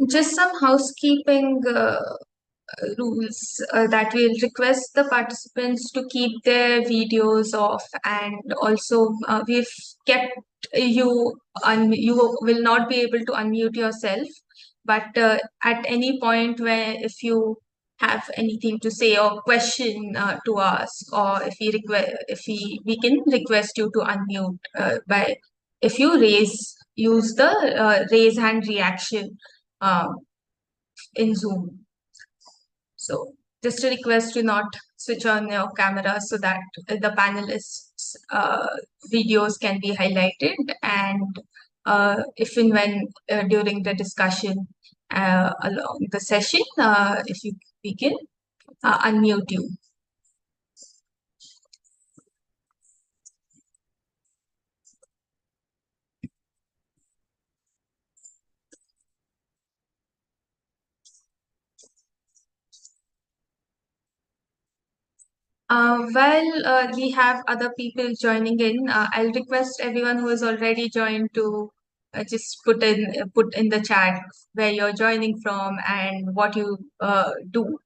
Just some housekeeping rules that will request the participants to keep their videos off, and also we've kept you will not be able to unmute yourself, but at any point where if you have anything to say or question to ask, or if we can request you to unmute by if you use the raise hand reaction uh, in Zoom. So just a request to not switch on your camera so that the panelists' videos can be highlighted, and if and when during the discussion along the session, if you we can unmute you. While we have other people joining in, I'll request everyone who has already joined to just put in the chat where you're joining from and what you do.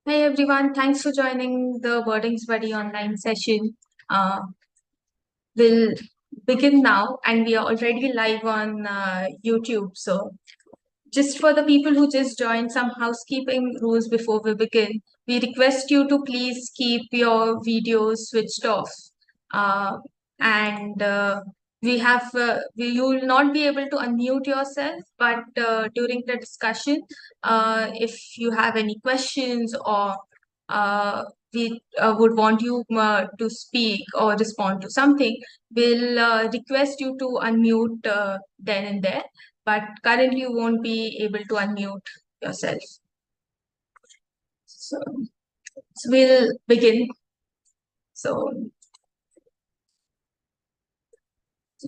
Hey everyone, thanks for joining the Wordings Buddy online session. We'll begin now, and we are already live on YouTube. So, just for the people who just joined, some housekeeping rules before we begin. We request you to please keep your videos switched off. And you will not be able to unmute yourself, but during the discussion, if you have any questions or uh, we would want you to speak or respond to something, we'll request you to unmute then and there, but currently you won't be able to unmute yourself. So we'll begin. So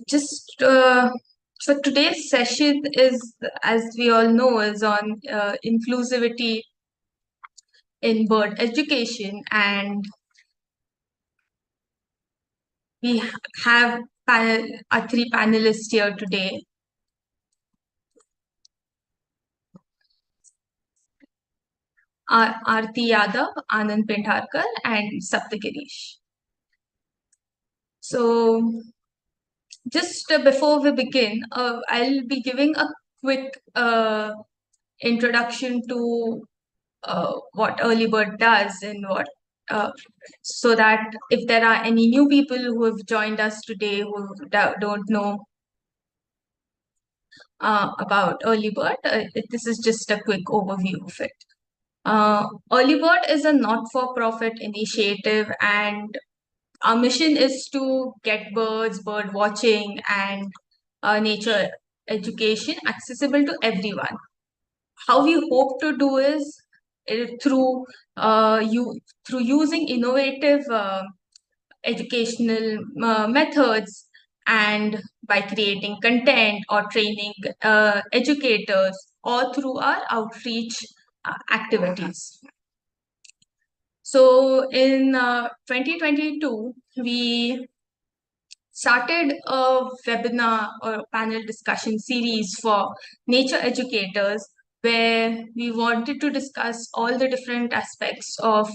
just so today's session is, as we all know, is on inclusivity in bird education, and we have three panelists here today. Aarti Yadav, Anand Pendharkar, and 𝗦𝗽𝗲𝗍𝗫. So just before we begin, I'll be giving a quick introduction to what Early Bird does and what, so that if there are any new people who have joined us today who don't know about Early Bird, this is just a quick overview of it. Early Bird is a not-for-profit initiative, and our mission is to get birds, bird watching, and nature education accessible to everyone. How we hope to do is through using innovative educational methods, and by creating content or training educators, or through our outreach activities. So in 2022, we started a webinar or panel discussion series for nature educators, where we wanted to discuss all the different aspects of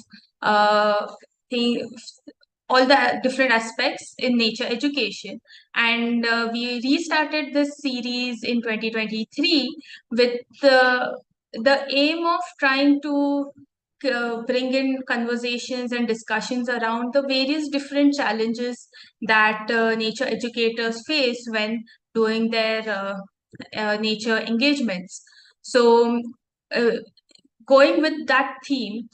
things all the different aspects in nature education. And we restarted this series in 2023 with the aim of trying to bring in conversations and discussions around the various different challenges that nature educators face when doing their nature engagements. So, uh, going with that theme,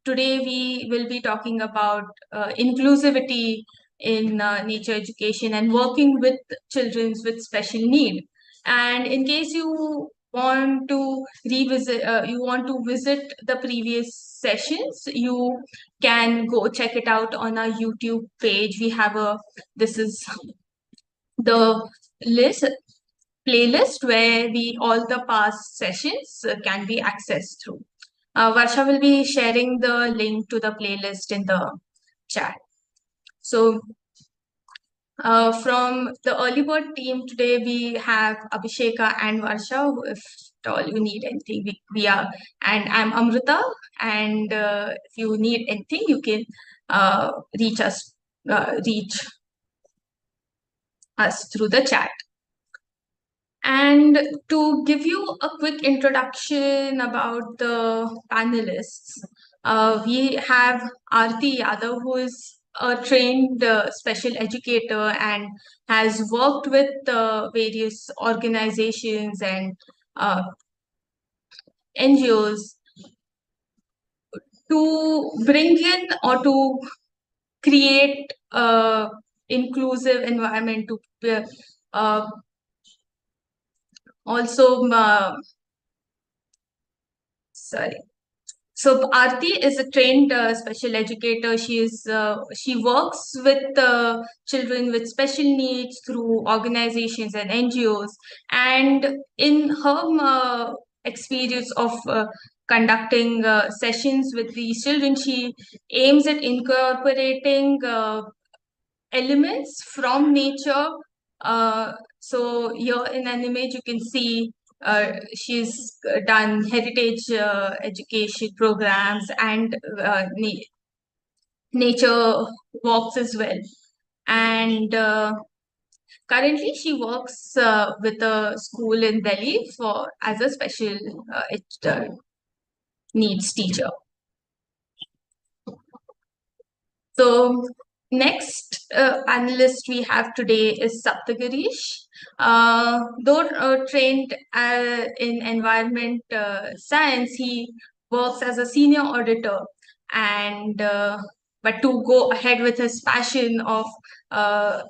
today we will be talking about inclusivity in nature education and working with children with special need. And in case you want to you want to visit the previous sessions, you can go check it out on our YouTube page. We have this is the list playlist where all the past sessions can be accessed through. Varsha will be sharing the link to the playlist in the chat. So from the early bird team today, we have Abhisheka and Varsha. If at all you need anything, we are, and I'm Amrita. And if you need anything, you can reach us through the chat. And to give you a quick introduction about the panelists, we have Aarti Yadav, who is a trained special educator and has worked with various organizations and NGOs to bring in or to create inclusive environment to also sorry. So Aarti is a trained special educator. She works with children with special needs through organizations and NGOs. And in her experience of conducting sessions with these children, she aims at incorporating elements from nature. So here in an image, you can see she's done heritage education programs and nature walks as well. And currently, she works with a school in Delhi as a special needs teacher. So next panelist we have today is 𝗷𝗲𝗏𝗃𝗃. Though trained in environment science, he works as a senior auditor, and but to go ahead with his passion of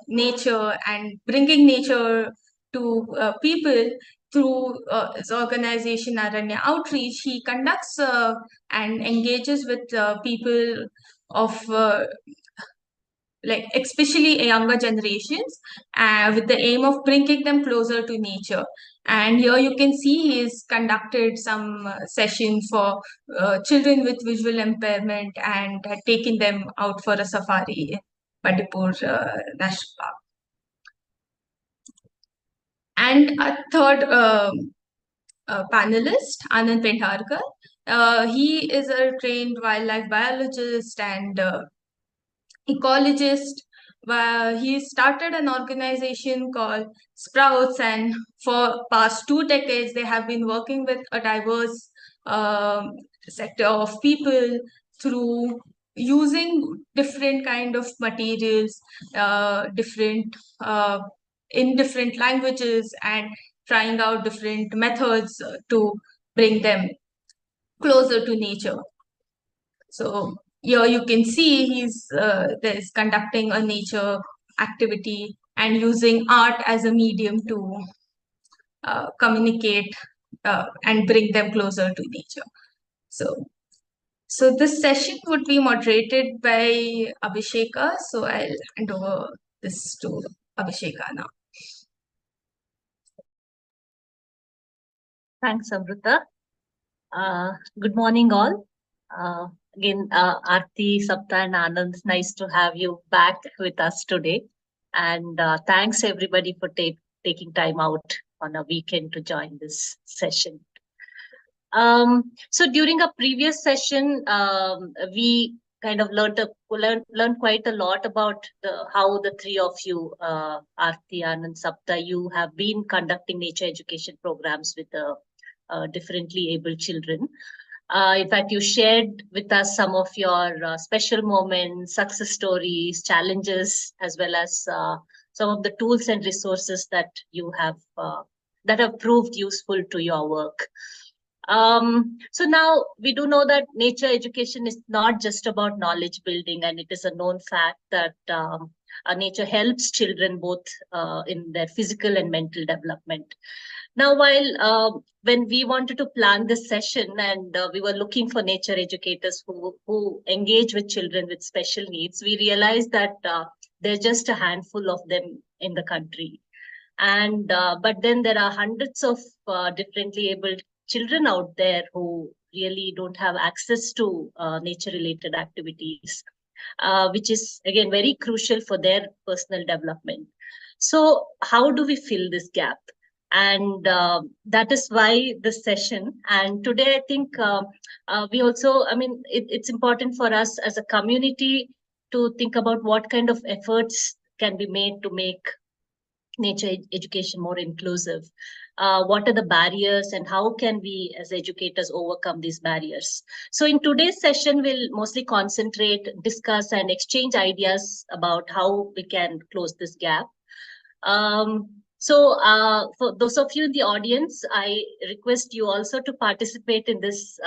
nature and bringing nature to people through his organization Aranya Outreach, he conducts and engages with people of like especially younger generations with the aim of bringing them closer to nature. And here you can see he's conducted some sessions for children with visual impairment and had taken them out for a safari in Bandipur National Park. And a third panelist, Anand Pendharkar. He is a trained wildlife biologist and ecologist. He started an organization called Sprouts, and for past 2 decades they have been working with a diverse sector of people through using different kind of materials, different in different languages, and trying out different methods to bring them closer to nature. So here you can see there's conducting a nature activity and using art as a medium to communicate and bring them closer to nature. So this session would be moderated by Abhisheka. So I'll hand over this to Abhisheka now. Thanks, Amrita. Good morning, all. Again, Aarti, Sapta, and Anand, nice to have you back with us today. And thanks everybody for taking time out on a weekend to join this session. So during a previous session, we kind of learned quite a lot about how the three of you, Aarti, Anand, Sapta, you have been conducting nature education programs with differently abled children. In fact, you shared with us some of your special moments, success stories, challenges, as well as some of the tools and resources that you have that have proved useful to your work. So now we do know that nature education is not just about knowledge building, and it is a known fact that nature helps children both in their physical and mental development. Now, while when we wanted to plan this session and we were looking for nature educators who engage with children with special needs, we realized that there's just a handful of them in the country. And but then there are hundreds of differently abled children out there who really don't have access to nature-related activities, which is, again, very crucial for their personal development. So how do we fill this gap? And that is why this session. And today, I think we also, it's important for us as a community to think about what kind of efforts can be made to make nature education more inclusive. What are the barriers and how can we as educators overcome these barriers? So in today's session, we'll mostly concentrate, discuss and exchange ideas about how we can close this gap. So for those of you in the audience, I request you also to participate in this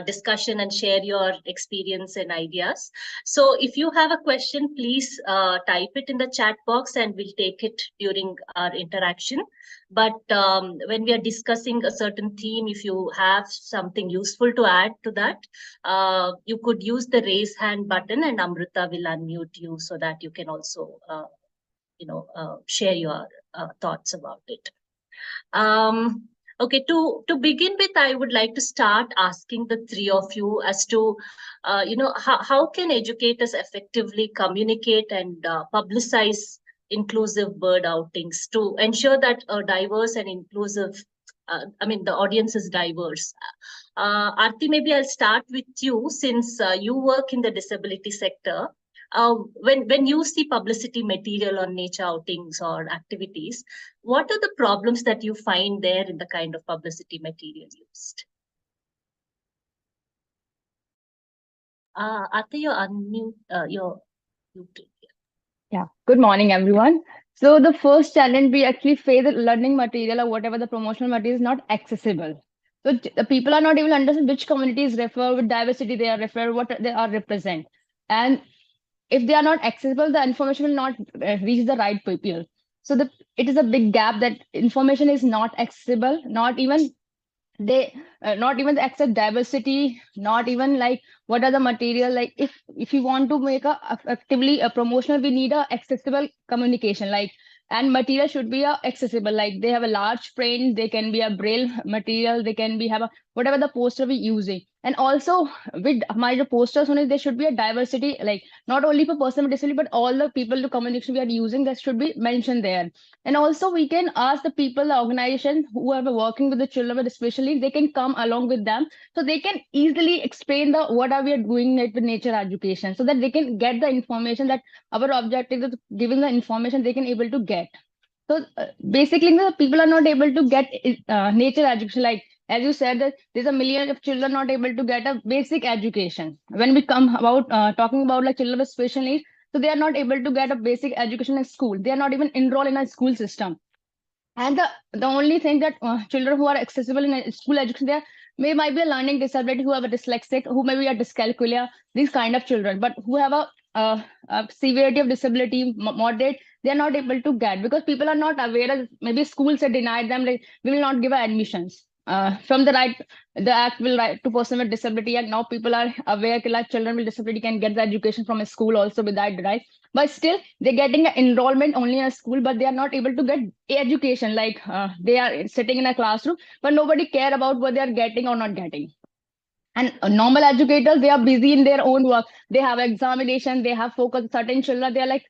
discussion and share your experience and ideas. So if you have a question, please type it in the chat box and we'll take it during our interaction. But when we are discussing a certain theme, if you have something useful to add to that, you could use the raise hand button and Amrita will unmute you so that you can also share your thoughts about it. Okay, to begin with, I would like to start asking the three of you as to, how can educators effectively communicate and publicize inclusive bird outings to ensure that a diverse and inclusive, the audience is diverse. Aarti, maybe I'll start with you since you work in the disability sector. When you see publicity material on nature outings or activities, what are the problems that you find there in the kind of publicity material used? Aarti, you're unmute. You're muted. Yeah. Good morning, everyone. So the first challenge we actually face that learning material or whatever the promotional material is not accessible. So the people are not even understand which communities refer, with diversity they are refer, what they are represent. And if they are not accessible, the information will not reach the right people. So it is a big gap that information is not accessible, not even the access diversity, not even like what are the material, like if you want to make effectively a promotional, we need a accessible communication, like, and material should be accessible, like they have a large print, they can be a braille material, they can be have whatever the poster we're using. And also with my posters only, there should be a diversity, like not only for person with disability, but all the people to communication we are using, that should be mentioned there. And also we can ask the people, the organization who are working with the children with special needs, they can come along with them, so they can easily explain what are we doing it with nature education, so that they can get the information that our objective is giving the information they can able to get. So basically the people are not able to get nature education, like as you said that there's a million of children not able to get a basic education. When we come about talking about like children with special needs, so they are not able to get a basic education in school, they are not even enrolled in a school system. And the only thing that children who are accessible in a school education, there might be a learning disability, who have a dyslexic, who may be a dyscalculia, these kind of children, but who have a severity of disability moderate, they are not able to get, because people are not aware. Maybe schools have denied them, like we will not give admissions from the act will right to person with disability act. Now people are aware that like children with disability can get the education from a school also without right, but still they're getting an enrollment only in a school, but they are not able to get education, like they are sitting in a classroom, but nobody care about what they are getting or not getting. And normal educators, they are busy in their own work, they have examination, they have focus. Certain children, they're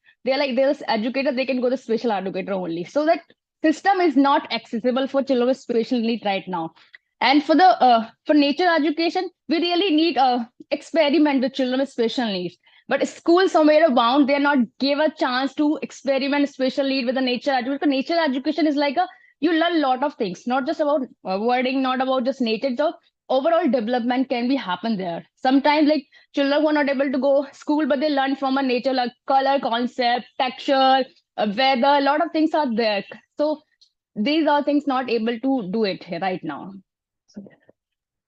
educator, they can go to special educator only. So that system is not accessible for children with special need right now. And for nature education, we really need experiment with children with special needs. But schools somewhere around, they're not give a chance to experiment special need with the nature education. Because nature education is like you learn a lot of things, not just about wording, not about just nature. So overall development can be happen there. Sometimes like children who are not able to go school, but they learn from a nature like color concept, texture, weather, a lot of things are there. So these are things not able to do it right now.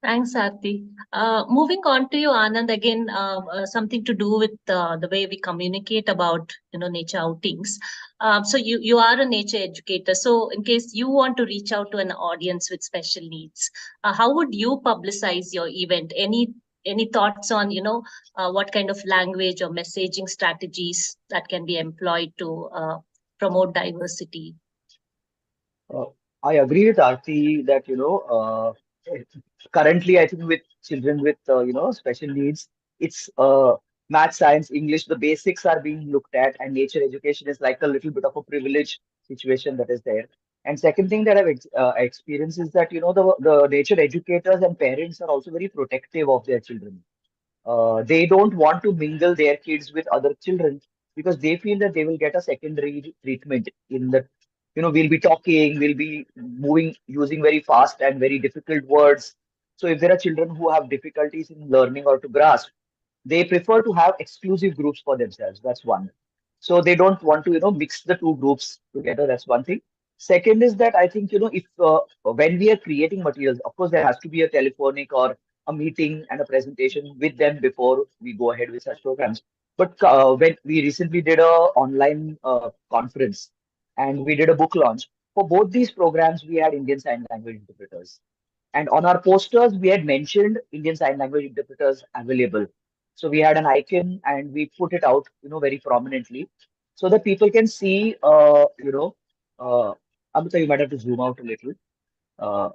Thanks, Aarti. Moving on to you, Anand, again, something to do with the way we communicate about, nature outings. So you are a nature educator. So in case you want to reach out to an audience with special needs, how would you publicize your event? Any thoughts on, what kind of language or messaging strategies that can be employed to promote diversity? I agree with Aarti that, currently, I think with children with, special needs, it's math, science, English, the basics are being looked at, and nature education is like a little bit of a privilege situation that is there. And second thing that I've experienced is that, the nature educators and parents are also very protective of their children. They don't want to mingle their kids with other children because they feel that they will get a secondary treatment in the, we'll be talking, we'll be moving, using very fast and very difficult words. So if there are children who have difficulties in learning or to grasp, they prefer to have exclusive groups for themselves. That's one. So they don't want to, mix the two groups together. That's one thing. Second is that I think, if when we are creating materials, of course, there has to be a telephonic or a meeting and a presentation with them before we go ahead with such programs. But when we recently did a online conference and we did a book launch, for both these programs, we had Indian Sign Language interpreters. And on our posters, we had mentioned Indian Sign Language interpreters available. So we had an icon and we put it out, very prominently so that people can see, Amrita, you might have to zoom out a little. Uh,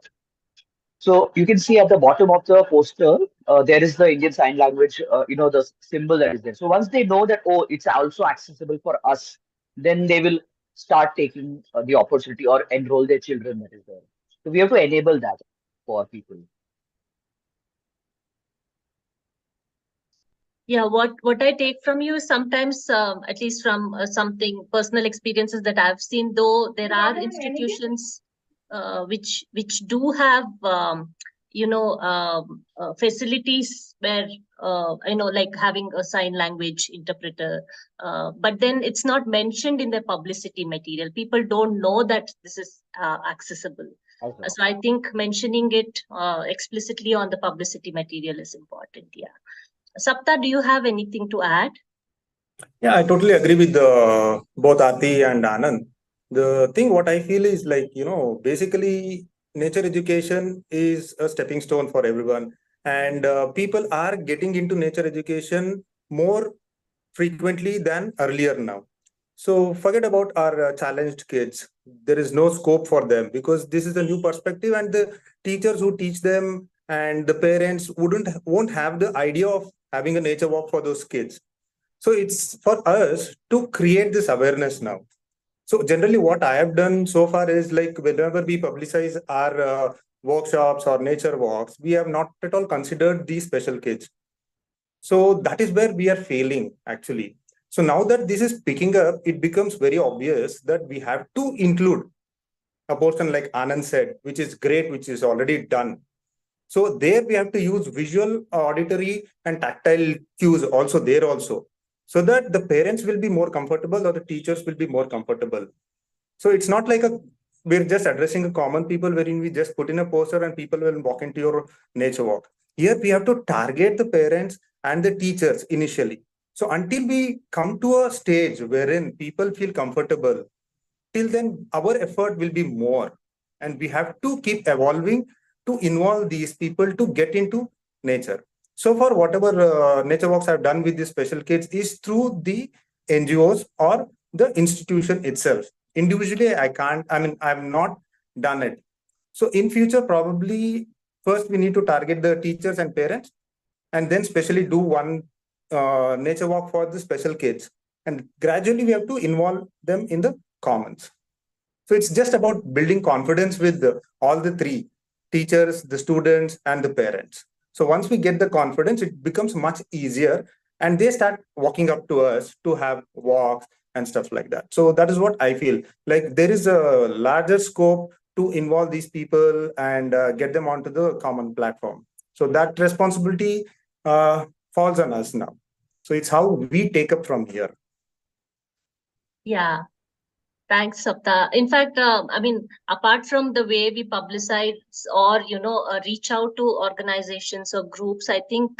so you can see at the bottom of the poster, there is the Indian Sign Language, the symbol that is there. So once they know that, oh, it's also accessible for us, then they will start taking the opportunity or enroll their children that is there. So we have to enable that for people. Yeah, what I take from you is sometimes, at least from something personal experiences that I've seen, though there are institutions which do have facilities where like having a sign language interpreter, but then it's not mentioned in the publicity material. People don't know that this is accessible. Okay. So I think mentioning it explicitly on the publicity material is important. Yeah. Sapta, do you have anything to add? Yeah, I totally agree with both Aarti and Anand. The thing what I feel is like, basically nature education is a stepping stone for everyone. And people are getting into nature education more frequently than earlier now. So forget about our challenged kids. There is no scope for them because this is a new perspective, and the teachers who teach them and the parents won't have the idea of having a nature walk for those kids. So it's for us to create this awareness now. So generally what I have done so far is like whenever we publicize our workshops or nature walks, we have not at all considered these special kids. So that is where we are failing actually. So now that this is picking up, it becomes very obvious that we have to include a portion like Anand said, which is great, which is already done. So there we have to use visual, auditory and tactile cues also there also, so that the parents will be more comfortable or the teachers will be more comfortable. So it's not like we're just addressing a common people wherein we just put in a poster and people will walk into your nature walk. Here we have to target the parents and the teachers initially. So until we come to a stage wherein people feel comfortable, till then our effort will be more. And we have to keep evolving to involve these people to get into nature. So far, whatever nature walks I've done with the special kids is through the NGOs or the institution itself. Individually, I've not done it. So in future, probably first we need to target the teachers and parents, and then specially do one nature walk for the special kids. And gradually we have to involve them in the commons. So it's just about building confidence with all the three. teachers, the students, and the parents. So once we get the confidence, it becomes much easier, and they start walking up to us to have walks and stuff like that. So that is what I feel. Like there is a larger scope to involve these people and get them onto the common platform. So that responsibility falls on us now. So it's how we take up from here. Yeah. Thanks, Sapta. In fact, I mean, apart from the way we publicize or, reach out to organizations or groups, I think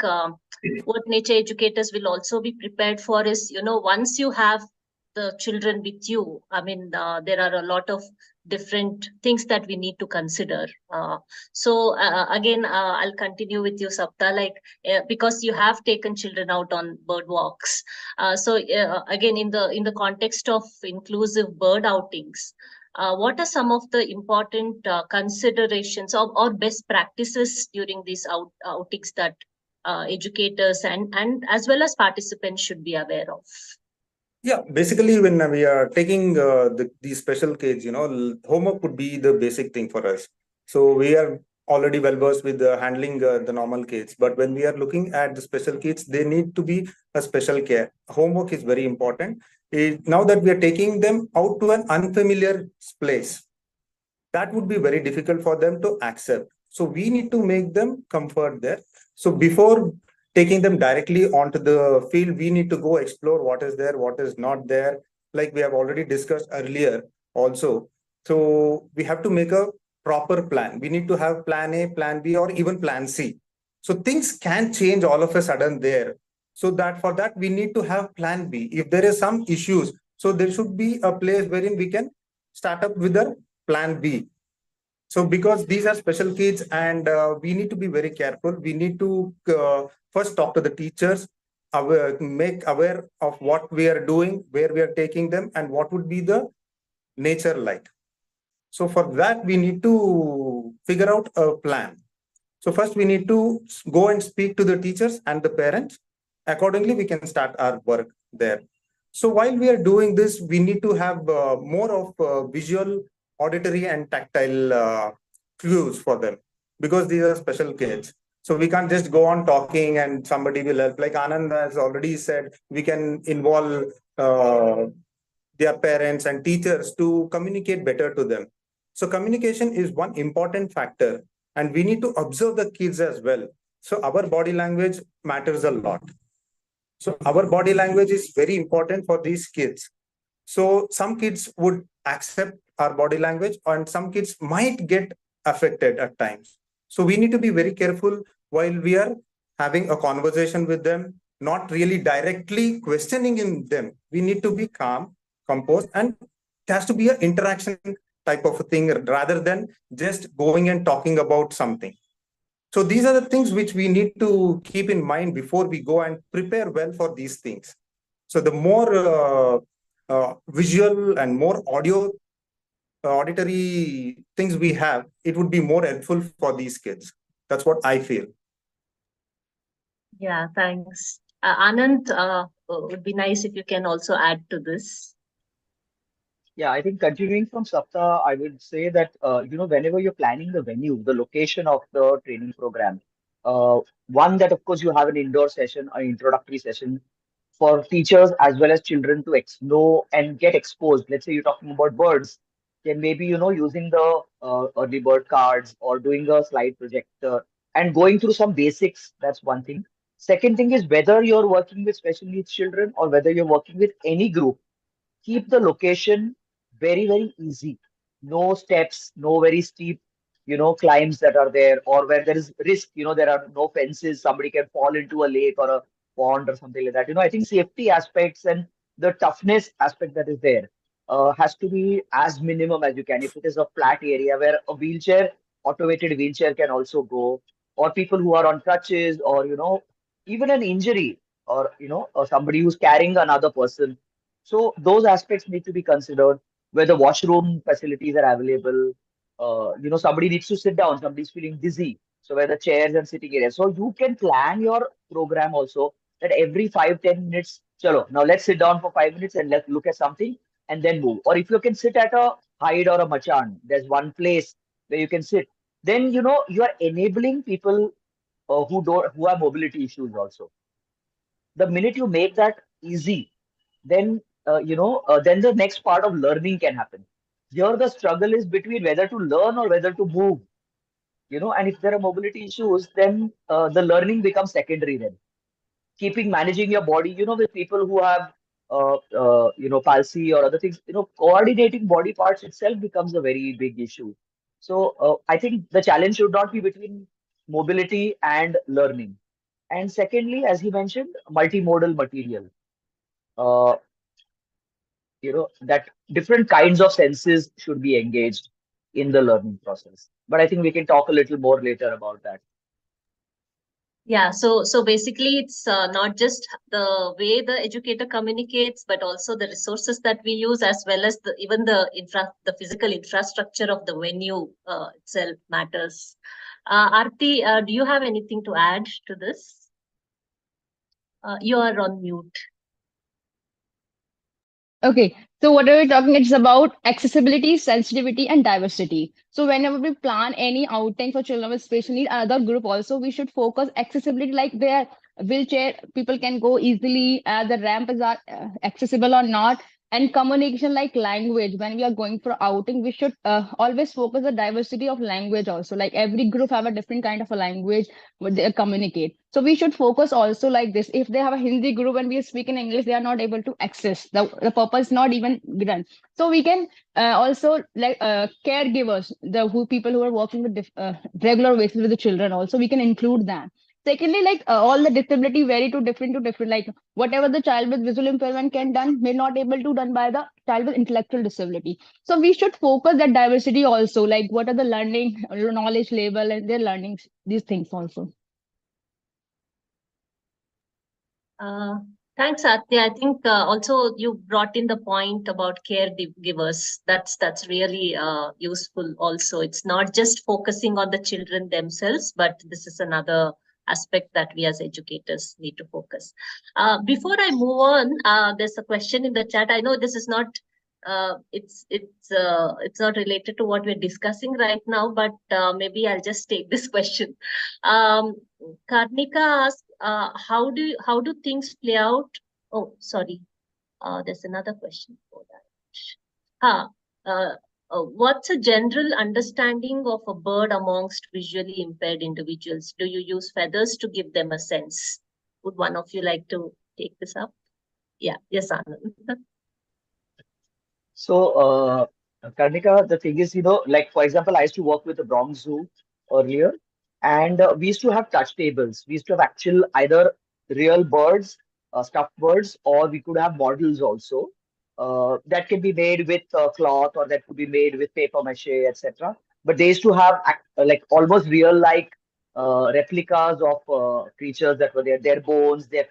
what nature educators will also be prepared for is, once you have the children with you, I mean, there are a lot of different things that we need to consider. Again, I'll continue with you, Sapta, like, because you have taken children out on bird walks. Again, in the context of inclusive bird outings, what are some of the important considerations or best practices during these outings that educators and as well as participants should be aware of? Yeah, basically, when we are taking these special kids, homework would be the basic thing for us. So we are already well versed with handling the normal kids. But when we are looking at the special kids, they need to be a special care. Homework is very important. Now that we are taking them out to an unfamiliar place, that would be very difficult for them to accept. So we need to make them comfort there. So before taking them directly onto the field, we need to go explore what is there, what is not there, like we have already discussed earlier also. So we have to make a proper plan. We need to have plan A, plan B, or even plan C. So things can change all of a sudden there. So that for that, we need to have plan B. If there is some issues, so there should be a place wherein we can start up with a plan B. So because these are special kids and we need to be very careful, we need to first talk to the teachers, make aware of what we are doing, where we are taking them, and what would be the nature like. So for that, we need to figure out a plan. So first we need to go and speak to the teachers and the parents. Accordingly, we can start our work there. So while we are doing this, we need to have more of visual, auditory, and tactile cues for them, because these are special kids. So we can't just go on talking and somebody will help. Like Anand has already said, we can involve their parents and teachers to communicate better to them. So communication is one important factor, and we need to observe the kids as well. So our body language matters a lot. So our body language is very important for these kids. So some kids would accept our body language and some kids might get affected at times. So we need to be very careful while we are having a conversation with them, not really directly questioning in them. We need to be calm, composed, and it has to be an interaction type of a thing rather than just going and talking about something. So these are the things which we need to keep in mind before we go and prepare well for these things. So the more visual and more auditory things we have, it would be more helpful for these kids. That's what I feel. Yeah, thanks. Anand, would be nice if you can also add to this. Yeah, I think continuing from Sapta, I would say that whenever you're planning the venue, the location of the training program, one that of course you have an indoor session, an introductory session for teachers as well as children to know and get exposed. Let's say you're talking about birds, then maybe using the early bird cards or doing a slide projector and going through some basics. That's one thing. Second thing is whether you're working with special needs children or whether you're working with any group, keep the location very, very easy. No steps, no very steep, climbs that are there, or where there is risk, there are no fences, somebody can fall into a lake or a pond or something like that. I think safety aspects and the toughness aspect that is there has to be as minimum as you can. If it is a flat area where a wheelchair, automated wheelchair can also go, or people who are on crutches, or, even an injury, or, or somebody who's carrying another person, so those aspects need to be considered, where the washroom facilities are available. Somebody needs to sit down, somebody's feeling dizzy. So where the chairs and sitting areas. So you can plan your program also that every 5-10 minutes, chalo, now let's sit down for 5 minutes and let's look at something and then move. Or if you can sit at a hide or a machan, there's one place where you can sit. then you are enabling people who have mobility issues also. The minute you make that easy, then then the next part of learning can happen. Here the struggle is between whether to learn or whether to move. And if there are mobility issues, then the learning becomes secondary then. Keeping managing your body, with people who have palsy or other things, coordinating body parts itself becomes a very big issue. So I think the challenge should not be between mobility and learning. And secondly, as he mentioned, multimodal material. Uh, that different kinds of senses should be engaged in the learning process. But I think we can talk a little more later about that. Yeah, so basically it's not just the way the educator communicates, but also the resources that we use, as well as even the physical infrastructure of the venue itself matters. Aarti, do you have anything to add to this? You are on mute. Okay, so what are we talking? It's about accessibility, sensitivity, and diversity. So whenever we plan any outing for children with special need, other group also, we should focus accessibility, like their wheelchair, people can go easily, the ramp is accessible or not, and communication like language. When we are going for outing, we should always focus the diversity of language also. Like every group have a different kind of a language what they communicate. So we should focus also like this. If they have a Hindi group and we speak in English, they are not able to access. The purpose not even given. So we can also like caregivers, people who are working with regular basis with the children also, we can include them. Secondly, like all the disability vary to different. Like whatever the child with visual impairment can done may not able to done by the child with intellectual disability. So we should focus that diversity also. Like what are the learning knowledge level and their learnings, these things also. Thanks, Aarti. I think also you brought in the point about caregivers. That's really useful also. It's not just focusing on the children themselves, but this is another aspect that we as educators need to focus. Before I move on, there's a question in the chat. I know this is not it's not related to what we're discussing right now, but maybe I'll just take this question. Karnika asked, how do things play out? Oh, sorry. There's another question for that. What's a general understanding of a bird amongst visually impaired individuals? Do you use feathers to give them a sense? Would one of you like to take this up? Yeah, yes, Anand. So, Karnika, the thing is, like for example, I used to work with the Bronx Zoo earlier, and we used to have touch tables. We used to have actual either real birds, stuffed birds, or we could have models also. That can be made with cloth, or that could be made with paper mache, etc. But they used to have like almost real like replicas of creatures that were there. Their bones, their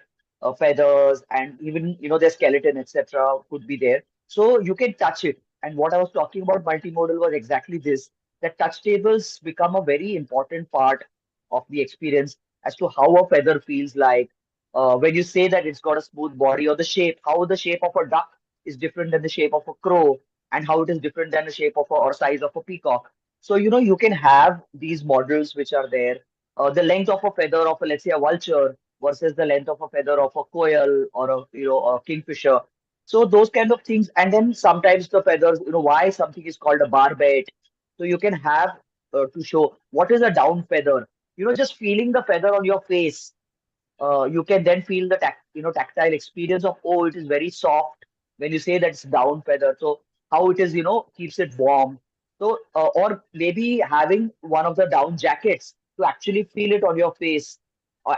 feathers, and even their skeleton, etc. could be there. So you can touch it. And what I was talking about multimodal was exactly this, that touch tables become a very important part of the experience as to how a feather feels like. When you say that it's got a smooth body, or the shape, how the shape of a duck is different than the shape of a crow, and how it is different than the shape of or size of a peacock. So, you can have these models which are there. The length of a feather of, let's say, a vulture versus the length of a feather of a quail or a kingfisher. So those kind of things, and then sometimes the feathers, why something is called a barbet. So you can have to show what is a down feather. Just feeling the feather on your face, you can then feel the tactile experience of, oh, it is very soft when you say that it's down feather. So how it is, keeps it warm. So or maybe having one of the down jackets to actually feel it on your face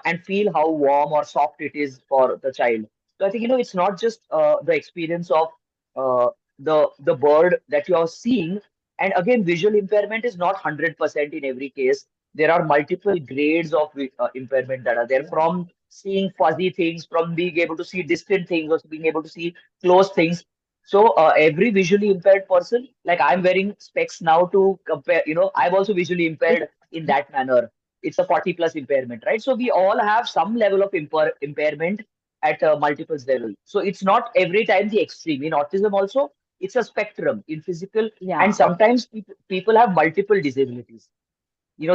and feel how warm or soft it is for the child. So I think it's not just the experience of the bird that you are seeing. And again, visual impairment is not 100% in every case. There are multiple grades of impairment that are there, from seeing fuzzy things, from being able to see distant things, or being able to see close things. So every visually impaired person, like I'm wearing specs now to compare, I'm also visually impaired in that manner. It's a 40 plus impairment, right? So we all have some level of impairment at multiple levels. So it's not every time the extreme. In autism also, it's a spectrum in physical, Yeah. and sometimes people have multiple disabilities.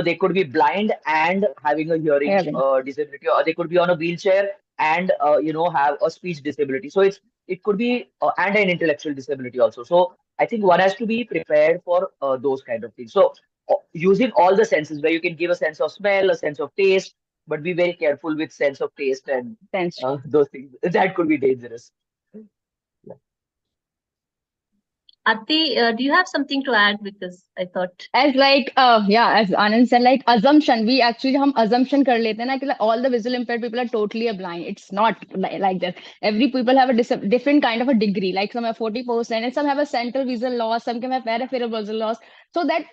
they could be blind and having a hearing disability, or they could be on a wheelchair and have a speech disability. So it could be and an intellectual disability also. So I think one has to be prepared for those kind of things. So using all the senses, where you can give a sense of smell, a sense of taste, but be very careful with sense of taste and those things. That could be dangerous. Aarti, do you have something to add? Because I thought as Anand said, like assumption, we actually assumption kar lete hain na ki all the visual impaired people are totally blind. It's not like that. Every people have a different kind of a degree. Like some have 40% and some have a central visual loss, some can have peripheral visual loss. So that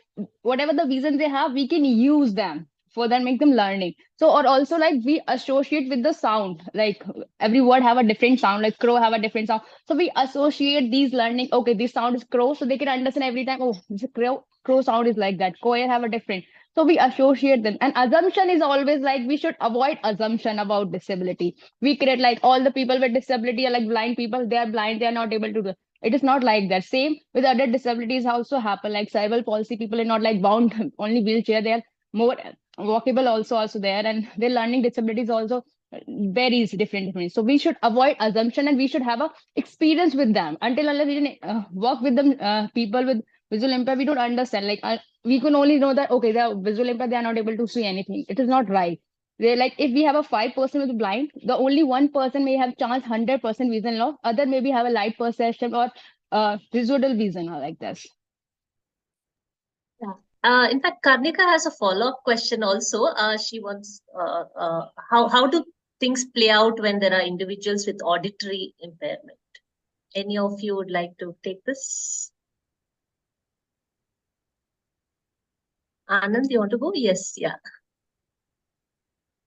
whatever the vision they have, we can use them for that, make them learning. So, or also like we associate with the sound, like every word have a different sound, like crow have a different sound. So we associate these learning, okay, this sound is crow, so they can understand every time, oh, this crow sound is like that, quail have a different. So we associate them. And assumption is always like we should avoid assumption about disability. We create like all the people with disability are like blind people, they are blind, they are not able to do. It is not like that. Same with other disabilities also happen, like cerebral palsy people are not like bound only wheelchair, they are more walkable also there, and their learning disabilities also varies different. So we should avoid assumption and we should have a experience with them. Until unless we can work with them, people with visual impairment, we don't understand. Like we can only know that okay, they are visual impaired, they are not able to see anything. It is not right. They're like, if we have a 5% with blind, the only 1% may have chance 100% vision loss, other maybe have a light perception or residual vision or like this. In fact, Karnika has a follow-up question also. She wants, how do things play out when there are individuals with auditory impairment? Any of you would like to take this? Anand, you want to go? Yes, yeah.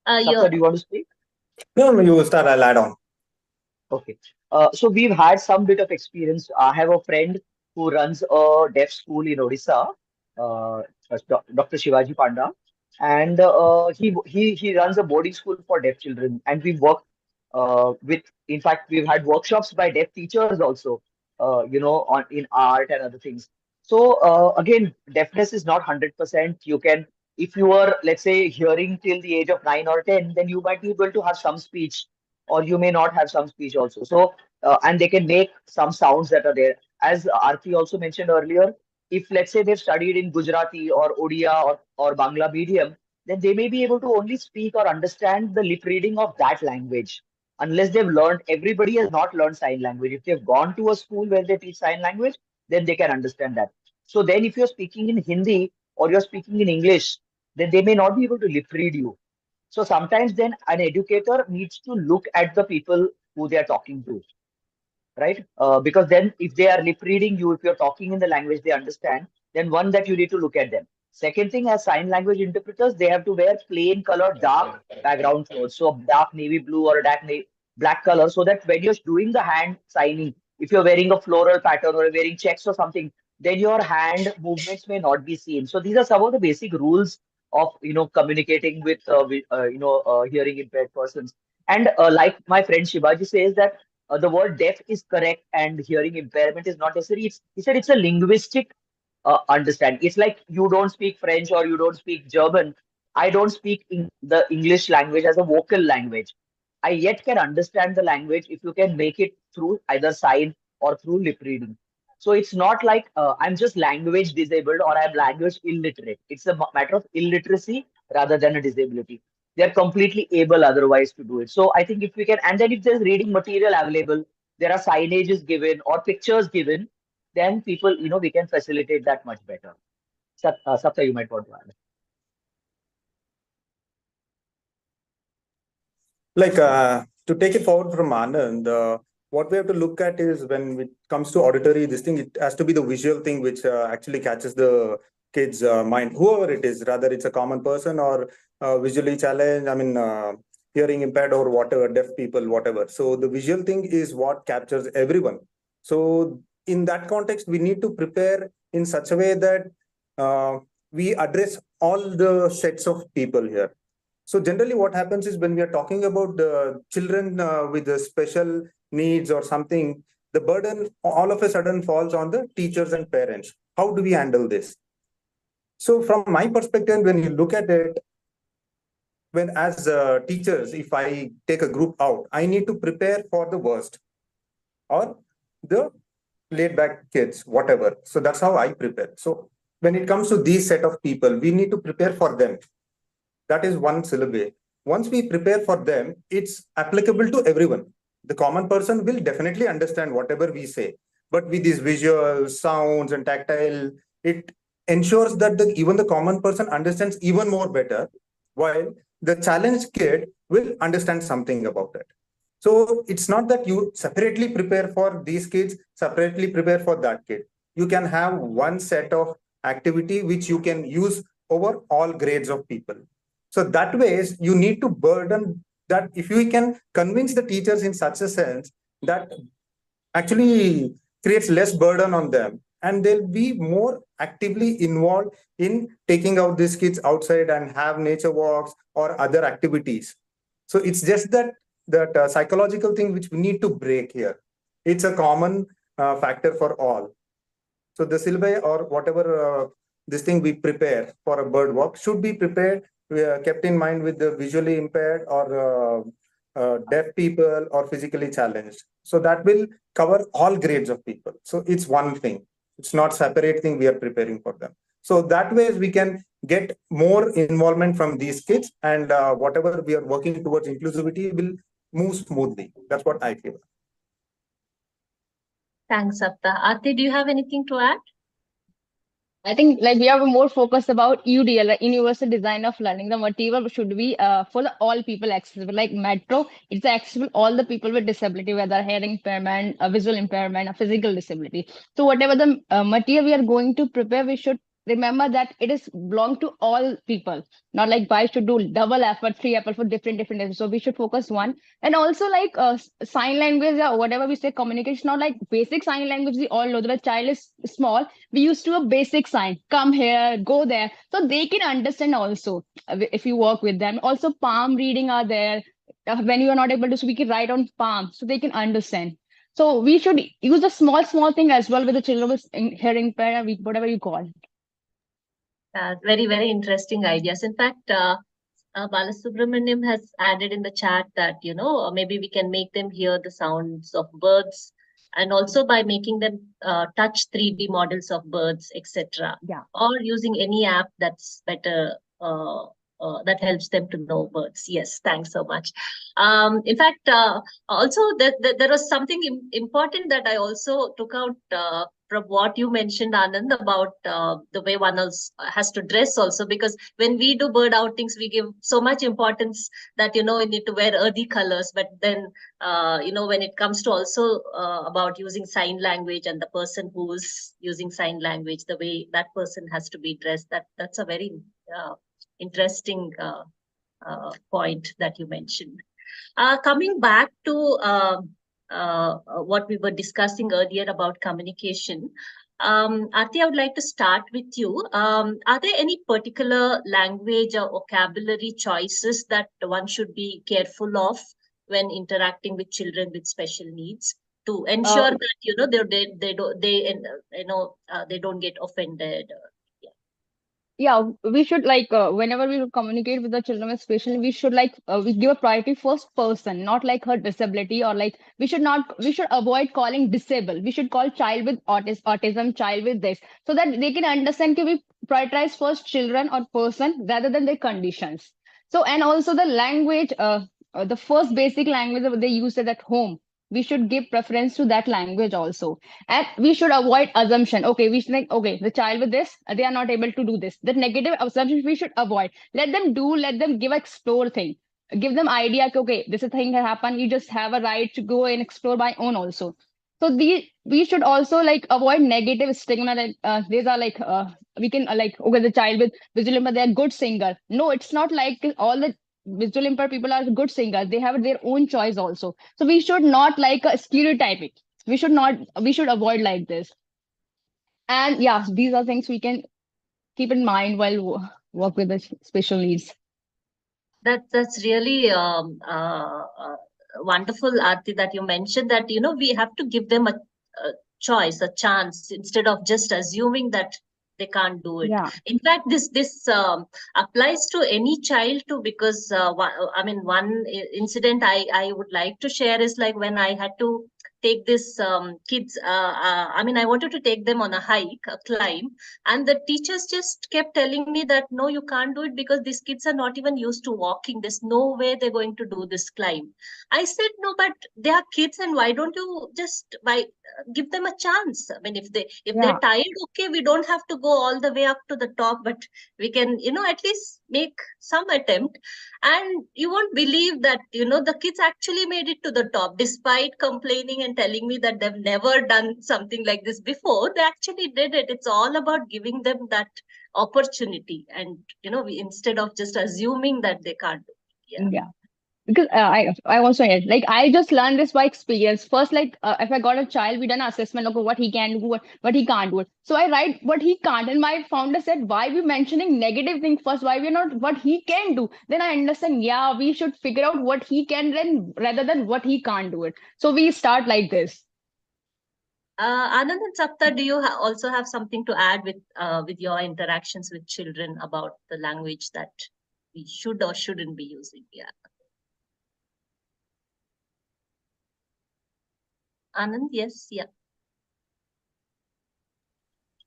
Sapta, do you want to speak? No, you start, I'll add on. Okay. So we've had some bit of experience. I have a friend who runs a deaf school in Odisha, Dr. 𝗷𝗍𝗂𝗫𝗀, and he runs a boarding school for deaf children. And we work with, in fact, we've had workshops by deaf teachers also, on in art and other things. So again, deafness is not 100%. You can, if you are, let's say, hearing till the age of 9 or 10, then you might be able to have some speech, or you may not have some speech also. So, and they can make some sounds that are there. As Aarti also mentioned earlier, if let's say they've studied in Gujarati or Odia or Bangla medium, then they may be able to only speak or understand the lip reading of that language. Unless they've learned, everybody has not learned sign language. If they've gone to a school where they teach sign language, then they can understand that. So then if you're speaking in Hindi or you're speaking in English, then they may not be able to lip read you. So sometimes then an educator needs to look at the people who they are talking to, right? Because then if they are lip reading you, if you're talking in the language they understand, then one, that you need to look at them. Second thing, as sign language interpreters, they have to wear plain color, dark background clothes. So dark navy blue or a dark black color, so that when you're doing the hand signing, if you're wearing a floral pattern or wearing checks or something, then your hand movements may not be seen. So these are some of the basic rules of communicating with hearing impaired persons. And like my friend Shivaji says that the word deaf is correct and hearing impairment is not necessary. He said it's a linguistic understand. It's like you don't speak French or you don't speak German. I don't speak the English language as a vocal language. I yet can understand the language if you can make it through either sign or through lip reading. So it's not like I'm just language disabled or I'm language illiterate. It's a matter of illiteracy rather than a disability. They're completely able otherwise to do it. So I think if we can, and then if there's reading material available, there are signages given or pictures given, then people, we can facilitate that much better. Sapta, you might want to add. Like to take it forward from Anand, what we have to look at is when it comes to auditory, this thing, it has to be the visual thing which actually catches the kid's mind, whoever it is, rather it's a common person or visually challenged, hearing impaired or whatever, deaf people, whatever. So the visual thing is what captures everyone. So in that context, we need to prepare in such a way that we address all the sets of people here. So generally what happens is when we are talking about the children with the special needs or something, the burden all of a sudden falls on the teachers and parents. How do we handle this? So from my perspective, when you look at it, when as teachers, if I take a group out, I need to prepare for the worst or the laid back kids, whatever. So that's how I prepare. So when it comes to these set of people, we need to prepare for them. That is one syllabus. Once we prepare for them, it's applicable to everyone. The common person will definitely understand whatever we say. But with these visuals, sounds, and tactile, it ensures that even the common person understands even more better, while the challenged kid will understand something about it. So it's not that you separately prepare for these kids, separately prepare for that kid. You can have one set of activity which you can use over all grades of people. So that way, you need to burden that. If you can convince the teachers in such a sense, that actually creates less burden on them, and they'll be more actively involved in taking out these kids outside and have nature walks or other activities. So it's just that psychological thing which we need to break here. It's a common factor for all. So the syllabi or whatever this thing we prepare for a bird walk should be prepared, kept in mind with the visually impaired or deaf people or physically challenged. So that will cover all grades of people. So it's one thing. It's not separate thing we are preparing for them. So that way we can get more involvement from these kids, and whatever we are working towards inclusivity will move smoothly. That's what I feel. Thanks, Sapta. Aarti, do you have anything to add? I think like we are more focused about UDL, like universal design of learning. The material should be for all people accessible. Like Metro, it's accessible all the people with disability, whether hearing impairment, a visual impairment, a physical disability. So whatever the material we are going to prepare, we should remember that it is belong to all people. Not like I should do double effort, 3 effort for different. So we should focus one. And also like sign language or whatever we say, communication, not like basic sign language. We all know that a child is small. We used to a basic sign, come here, go there. So they can understand also if you work with them. Also palm reading are there. When you are not able to speak, it write on palm so they can understand. So we should use a small thing as well with the children with hearing impairment, whatever you call it. Very, very interesting ideas. In fact, Balasubramaniam has added in the chat that, maybe we can make them hear the sounds of birds, and also by making them touch 3D models of birds, etc. Yeah. Or using any app that's better, that helps them to know birds. Yes, thanks so much. In fact, also there was something important that I also took out from what you mentioned, Anand, about the way one else has to dress also, because when we do bird outings, we give so much importance that, we need to wear earthy colors. But then, when it comes to also about using sign language and the person who's using sign language, the way that person has to be dressed, that's a very interesting point that you mentioned. Coming back to what we were discussing earlier about communication, Aarti, I would like to start with you. Are there any particular language or vocabulary choices that one should be careful of when interacting with children with special needs to ensure that they don't get offended? Yeah, we should like whenever we communicate with the children with special, we should like we give a priority first person, not like her disability, or like we should avoid calling disabled. We should call child with autism, child with this, so that they can understand that we prioritize first children or person rather than their conditions. So, and also the language, the first basic language that they use it at home, we should give preference to that language also. And we should avoid assumption. Okay, we should think, okay, the child with this, they are not able to do this. The negative assumptions we should avoid. Let them give explore thing. Give them idea, okay, this is a thing that happened. You just have a right to go and explore by own also. So we should also like avoid negative stigma. Like these are like we can like, okay, the child with visual impairment, they are good singer. No, it's not like all the visual impaired people are good singers. They have their own choice also. So we should not like stereotyping. We should avoid like this. And yeah, these are things we can keep in mind while work with the special needs. That's really wonderful, Aarti, that you mentioned that, we have to give them a choice, a chance, instead of just assuming that they can't do it. Yeah. In fact, this applies to any child too, because one incident I would like to share is like when I had to take this kids. I wanted to take them on a hike, a climb, and the teachers just kept telling me that no, you can't do it because these kids are not even used to walking. There's no way they're going to do this climb. I said no, but they are kids, and why don't you just give them a chance? I mean, if they're tired, okay, we don't have to go all the way up to the top, but we can, at least make some attempt. And you won't believe that, the kids actually made it to the top despite complaining and telling me that they've never done something like this before. They actually did it. It's all about giving them that opportunity, and instead of just assuming that they can't do it. Yeah. Because I also like I just learned this by experience. First, if I got a child, we done an assessment of what he can do, what he can't do. So I write what he can't, and my founder said, "Why we mentioning negative things first? Why we're not what he can do?" Then I understand. Yeah, we should figure out what he can then rather than what he can't do it. So we start like this. Anand and Sapta, do you also have something to add with your interactions with children about the language that we should or shouldn't be using? Yeah. Anand, yes, yeah.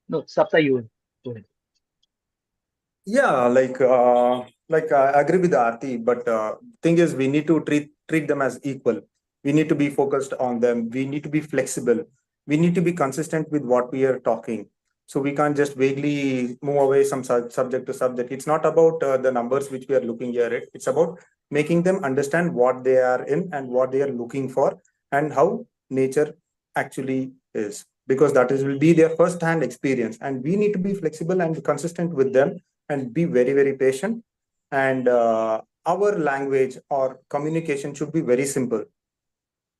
No, Sapta, you go ahead. Yeah, I agree with Aarti, but thing is, we need to treat them as equal. We need to be focused on them. We need to be flexible. We need to be consistent with what we are talking. So we can't just vaguely move away some subject to subject. It's not about the numbers which we are looking here at. It's about making them understand what they are in and what they are looking for and how nature actually is, because that will be their first-hand experience. And we need to be flexible and consistent with them and be very, very patient. And our language or communication should be very simple.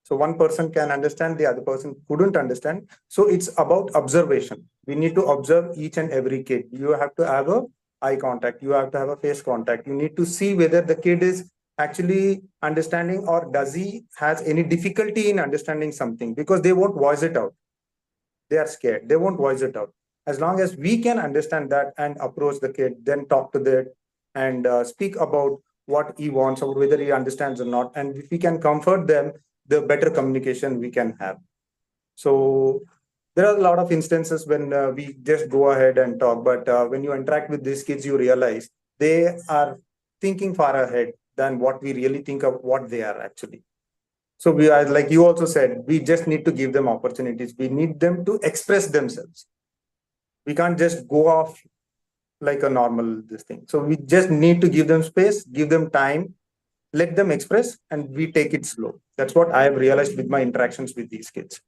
So one person can understand, the other person couldn't understand. So it's about observation. We need to observe each and every kid. You have to have a eye contact. You have to have a face contact. You need to see whether the kid is actually understanding or does he has any difficulty in understanding something, because they won't voice it out. They are scared. They won't voice it out. As long as we can understand that and approach the kid, then talk to them and speak about what he wants or whether he understands or not. And if we can comfort them, the better communication we can have. So there are a lot of instances when we just go ahead and talk, but when you interact with these kids, you realize they are thinking far ahead than what we really think of what they are actually. So we are, like you also said, we just need to give them opportunities. We need them to express themselves. We can't just go off like a normal this thing. So we just need to give them space, give them time, let them express, and we take it slow. That's what I have realized with my interactions with these kids.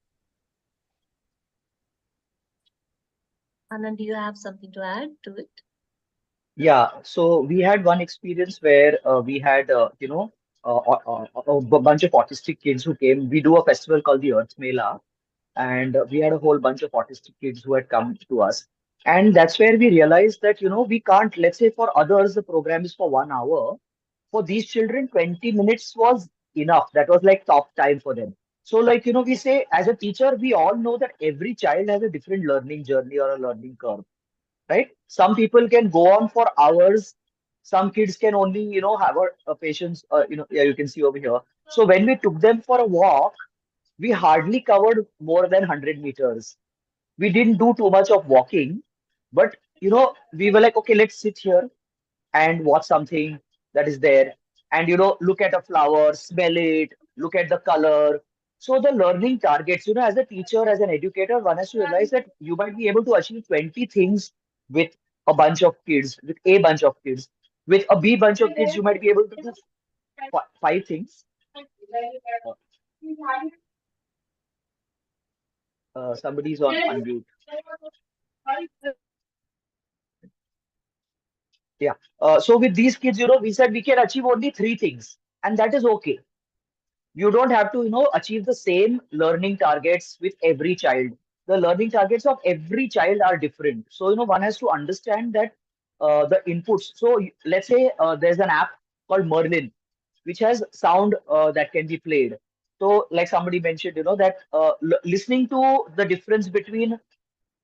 Anand, do you have something to add to it? Yeah, so we had one experience where we had, a bunch of autistic kids who came. We do a festival called the 𝗦𝗽𝗲𝗀, and we had a whole bunch of autistic kids who had come to us. And that's where we realized that, we can't, let's say for others, the program is for 1 hour. For these children, 20 minutes was enough. That was like top time for them. So, like, we say as a teacher, we all know that every child has a different learning journey or a learning curve, right? Some people can go on for hours. Some kids can only, have a patience, yeah, you can see over here. So when we took them for a walk, we hardly covered more than 100 meters. We didn't do too much of walking, but, we were like, okay, let's sit here and watch something that is there, and, look at a flower, smell it, look at the color. So the learning targets, as a teacher, as an educator, one has to realize that you might be able to achieve 20 things with a bunch of kids, with a bunch of kids. With a B bunch of kids, you might be able to do 5 things. Somebody's on unmute. Yeah. So with these kids, we said we can achieve only 3 things, and that is okay. You don't have to, achieve the same learning targets with every child. The learning targets of every child are different. So, one has to understand that the inputs. So let's say there's an app called Merlin, which has sound that can be played. So like somebody mentioned, that listening to the difference between,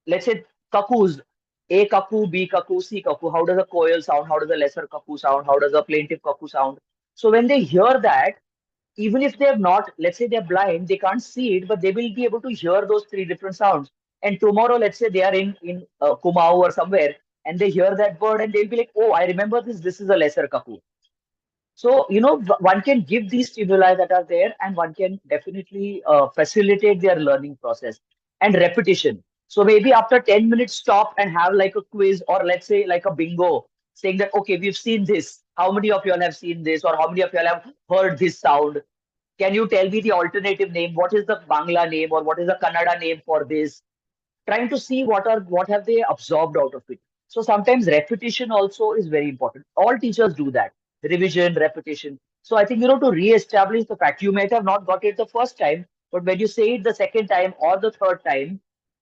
let's say, cuckoos A cuckoo, B cuckoo, C cuckoo. How does a coil sound? How does a lesser cuckoo sound? How does a plaintive cuckoo sound? So when they hear that, even if they have not, let's say they're blind, they can't see it, but they will be able to hear those three different sounds. And tomorrow, let's say they are in Kumau or somewhere, and they hear that bird, and they'll be like, oh, I remember this. This is a lesser cuckoo. So, one can give these stimuli that are there, and one can definitely facilitate their learning process and repetition. So maybe after 10 minutes, stop and have like a quiz, or let's say like a bingo, saying that, okay, we've seen this. How many of you all have seen this? Or how many of you all have heard this sound? Can you tell me the alternative name? What is the Bangla name, or what is the Kannada name for this? Trying to see what have they absorbed out of it. So sometimes repetition also is very important. All teachers do that. Revision, repetition. So I think, to re-establish the fact, you might have not got it the first time, but when you say it the second time or the third time,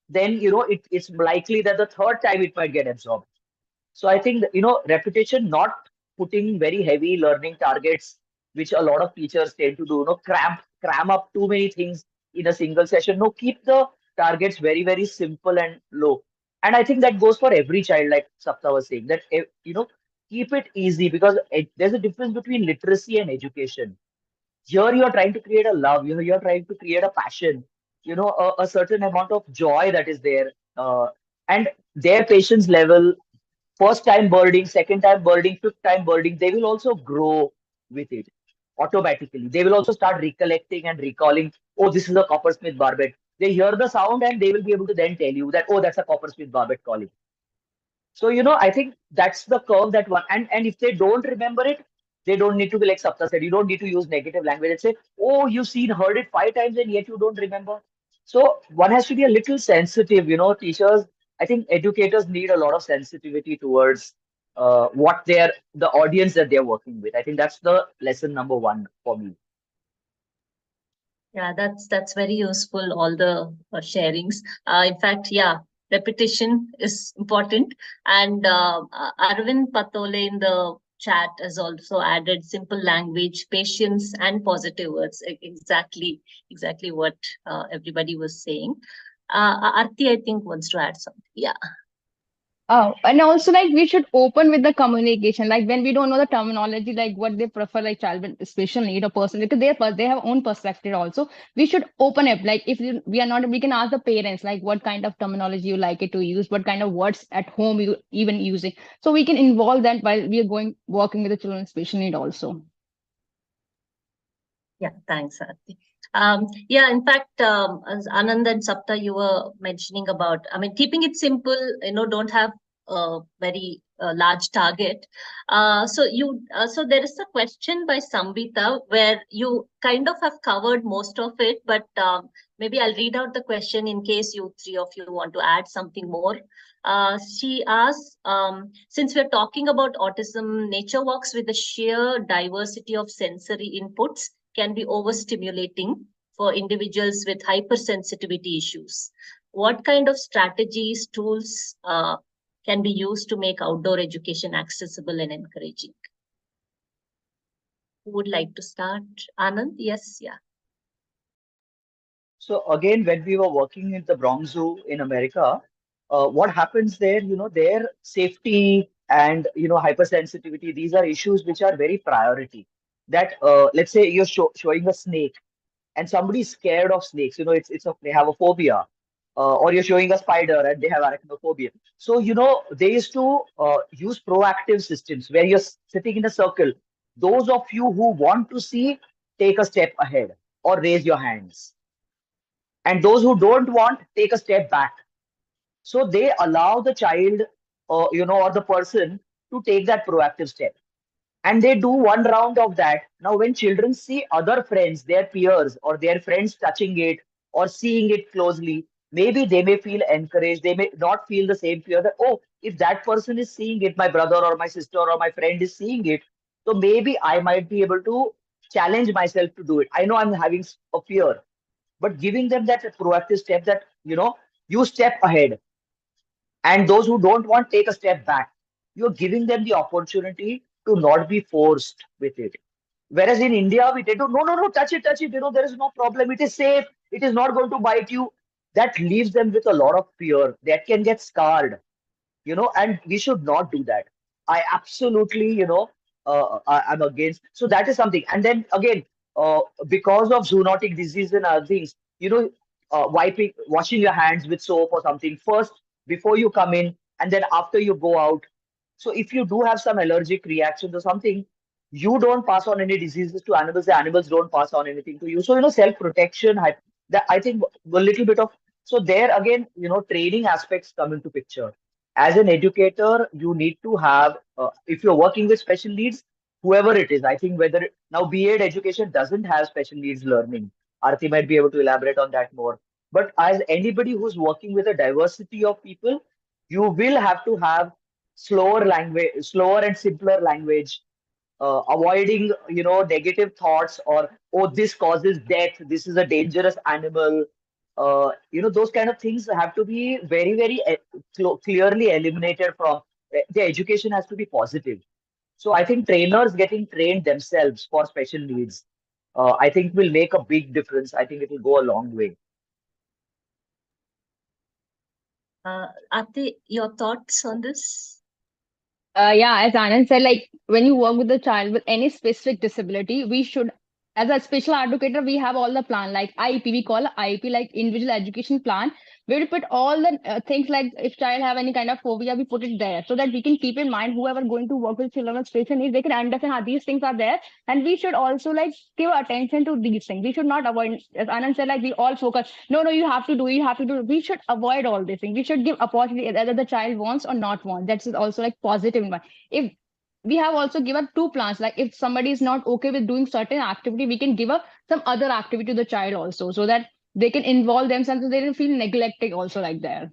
then, it's likely that the third time it might get absorbed. So I think, repetition, not putting very heavy learning targets, which a lot of teachers tend to do, cram up too many things in a single session. No, keep the targets very, very simple and low. And I think that goes for every child, like Sapta was saying, that, keep it easy, because there's a difference between literacy and education. Here you are trying to create a love, you're trying to create a passion, a certain amount of joy that is there. And their patience level, first time birding, second time birding, fifth time birding, they will also grow with it automatically. They will also start recollecting and recalling, oh, this is a coppersmith barbet. They hear the sound and they will be able to then tell you that, oh, that's a coppersmith barbet calling. So, I think that's the curve that one. And if they don't remember it, they don't need to be like Sapta said. You don't need to use negative language and say, oh, you've heard it 5 times and yet you don't remember. So one has to be a little sensitive, teachers. I think educators need a lot of sensitivity towards the audience that they're working with. I think that's the lesson number one for me. Yeah, that's very useful, all the sharings. In fact, yeah, repetition is important. And Arvind Patole in the chat has also added simple language, patience, and positive words. Exactly what everybody was saying. Aarti, I think, wants to add something. Yeah. Oh, and also like we should open with the communication. Like when we don't know the terminology, like what they prefer, like child with special need or person, because they have own perspective also. We should open up. Like if we are not, we can ask the parents like what kind of terminology you like it to use, what kind of words at home you even using. So we can involve that while we are working with the children with special need also. Yeah, thanks, Aarti. Yeah, in fact, as Anand and Sapta, you were mentioning about, keeping it simple, don't have a very large target. So there is a question by Sambita where you kind of have covered most of it, but maybe I'll read out the question in case you three of you want to add something more. She asks, since we're talking about autism, nature walks with the sheer diversity of sensory inputs can be overstimulating for individuals with hypersensitivity issues. What kind of strategies, tools can be used to make outdoor education accessible and encouraging? Who would like to start? Anand? Yes, yeah. So again, when we were working in the Bronx Zoo in America, what happens there, their safety and, hypersensitivity, these are issues which are very priority. That, let's say you're showing a snake and somebody's scared of snakes, they have a phobia. Or you're showing a spider and they have arachnophobia. So, they used to use proactive systems where you're sitting in a circle. Those of you who want to see, take a step ahead or raise your hands. And those who don't want, take a step back. So they allow the child, or the person to take that proactive step. And they do one round of that. Now, when children see other friends, their peers or their friends touching it or seeing it closely, maybe they may feel encouraged. They may not feel the same fear that, oh, if that person is seeing it, my brother or my sister or my friend is seeing it, so maybe I might be able to challenge myself to do it. I know I'm having a fear, but giving them that proactive step that, you step ahead. And those who don't want, take a step back. You're giving them the opportunity to not be forced with it. Whereas in India, we tend to, no, touch it. There is no problem. It is safe. It is not going to bite you. That leaves them with a lot of fear. That can get scarred. and we should not do that. I absolutely, I'm against. So that is something. And then again, because of zoonotic disease and other things, washing your hands with soap or something first before you come in, and then after you go out. So if you do have some allergic reactions or something, you don't pass on any diseases to animals. The animals don't pass on anything to you. So self-protection. That I think a little bit of, so there again, training aspects come into picture. As an educator, you need to have, if you're working with special needs, whoever it is, I think whether now B.Ed education doesn't have special needs learning. Aarti might be able to elaborate on that more. But as anybody who's working with a diversity of people, you will have to have slower language, slower and simpler language, avoiding, negative thoughts or, oh, this causes death, this is a dangerous animal. Those kind of things have to be very, very clearly eliminated from the education has to be positive. So I think trainers getting trained themselves for special needs, I think will make a big difference. I think it will go a long way. Aarti, your thoughts on this? Yeah, as Anand said, like when you work with a child with any specific disability, we should, as a special educator, we have all the plan like IEP. We call it IEP like individual education plan. We will put all the things like if child have any kind of phobia, we put it there so that we can keep in mind whoever going to work with children with special needs, they can understand how these things are there, and we should also like give attention to these things. We should not avoid, as Anand said, like we all focus. No, no, you have to do, you have to do. We should avoid all these things. We should give opportunity whether the child wants or not want. That's also like positive in mind. If we have also given two plans, like if somebody is not okay with doing certain activity, we can give up some other activity to the child also, so that they can involve themselves so they don't feel neglected also like there.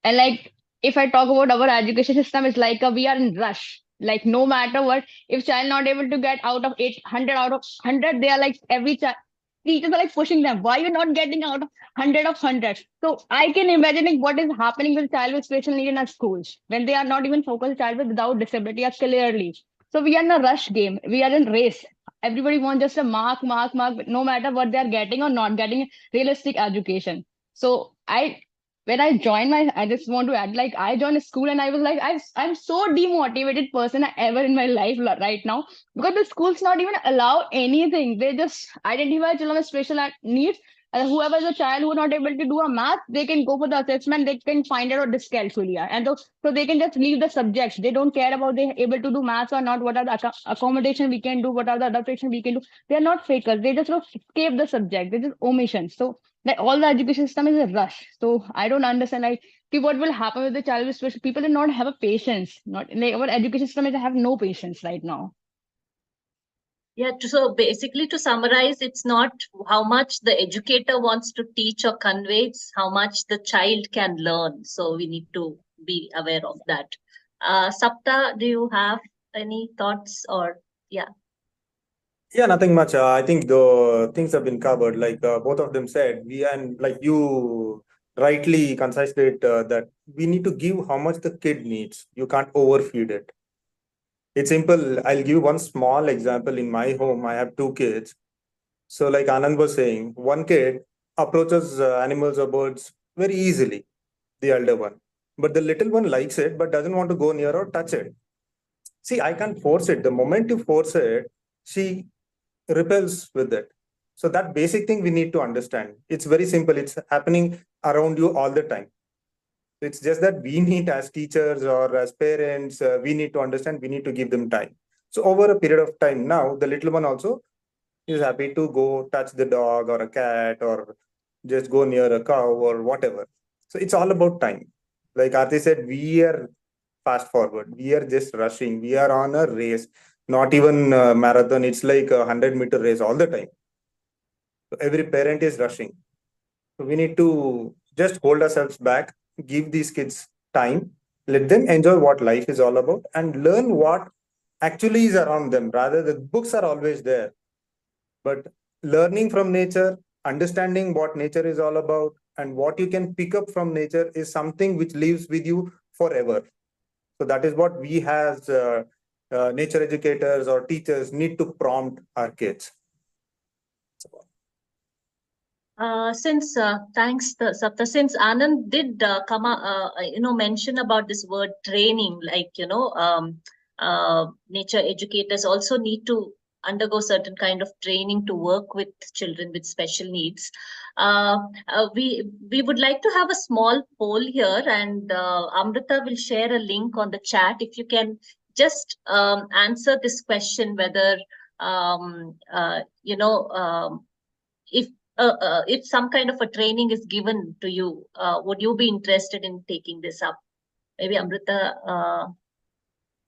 And like if I talk about our education system, it's like we are in rush. Like no matter what, if child not able to get out of 800 out of 100, they are like every child. Teachers are like pushing them. Why you're not getting out of 100 of 100? So I can imagine what is happening with child with special need in our schools when they are not even focused child without disability are clearly. So we are in a rush game. We are in race. Everybody wants just a mark, mark, mark, no matter what they are getting or not getting realistic education. So when I joined I just want to add, like I joined a school and I was like, I'm so demotivated person ever in my life right now, because the schools not even allow anything. They just identify children with special needs. And whoever is a child who is not able to do a math, they can go for the assessment. They can find out dyscalculia, and so they can just leave the subjects. They don't care about they able to do maths or not. What are the accommodation we can do? What are the adaptation we can do? They are not fakers. They just escape the subject. They just omission. So like all the education system is a rush. So I don't understand like what will happen with the child with special. People do not have a patience. Not like our education system is have no patience right now. Yeah, so basically to summarize, it's not how much the educator wants to teach or convey, it's how much the child can learn. So we need to be aware of that. Sapta, do you have any thoughts or yeah? Yeah, nothing much. I think the things have been covered. Like both of them said, and like you rightly concisely it, that we need to give how much the kid needs. You can't overfeed it. It's simple. I'll give one small example. In my home, I have two kids. So, like Anand was saying, one kid approaches animals or birds very easily, the elder one. But the little one likes it, but doesn't want to go near or touch it. See, I can't force it. The moment you force it, she repels with it. So that basic thing we need to understand. It's very simple. It's happening around you all the time. It's just that we need, as teachers or as parents, we need to understand, we need to give them time. So over a period of time now, the little one also is happy to go touch the dog or a cat or just go near a cow or whatever. So it's all about time. Like Aarti said, we are fast forward. We are just rushing. We are on a race, not even a marathon. It's like a 100-meter race all the time. So every parent is rushing. So we need to just hold ourselves back, give these kids time, let them enjoy what life is all about and learn what actually is around them. Rather, the books are always there. But learning from nature, understanding what nature is all about and what you can pick up from nature is something which lives with you forever. So that is what we as nature educators or teachers need to prompt our kids. Thanks, Sapta. Since Anand did mention about this word training, like nature educators also need to undergo certain kind of training to work with children with special needs. We would like to have a small poll here, and Amrita will share a link on the chat. If you can just answer this question, whether if some kind of a training is given to you, would you be interested in taking this up? Maybe Amrita,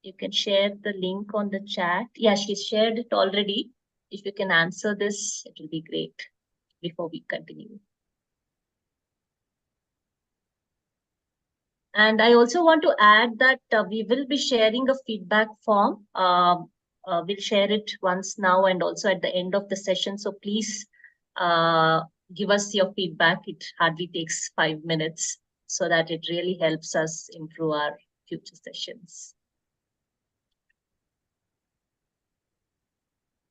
you can share the link on the chat. Yeah, she's shared it already. If you can answer this, it will be great before we continue. And I also want to add that we will be sharing a feedback form. We'll share it once now and also at the end of the session. So please give us your feedback. It hardly takes 5 minutes, so that it really helps us improve our future sessions.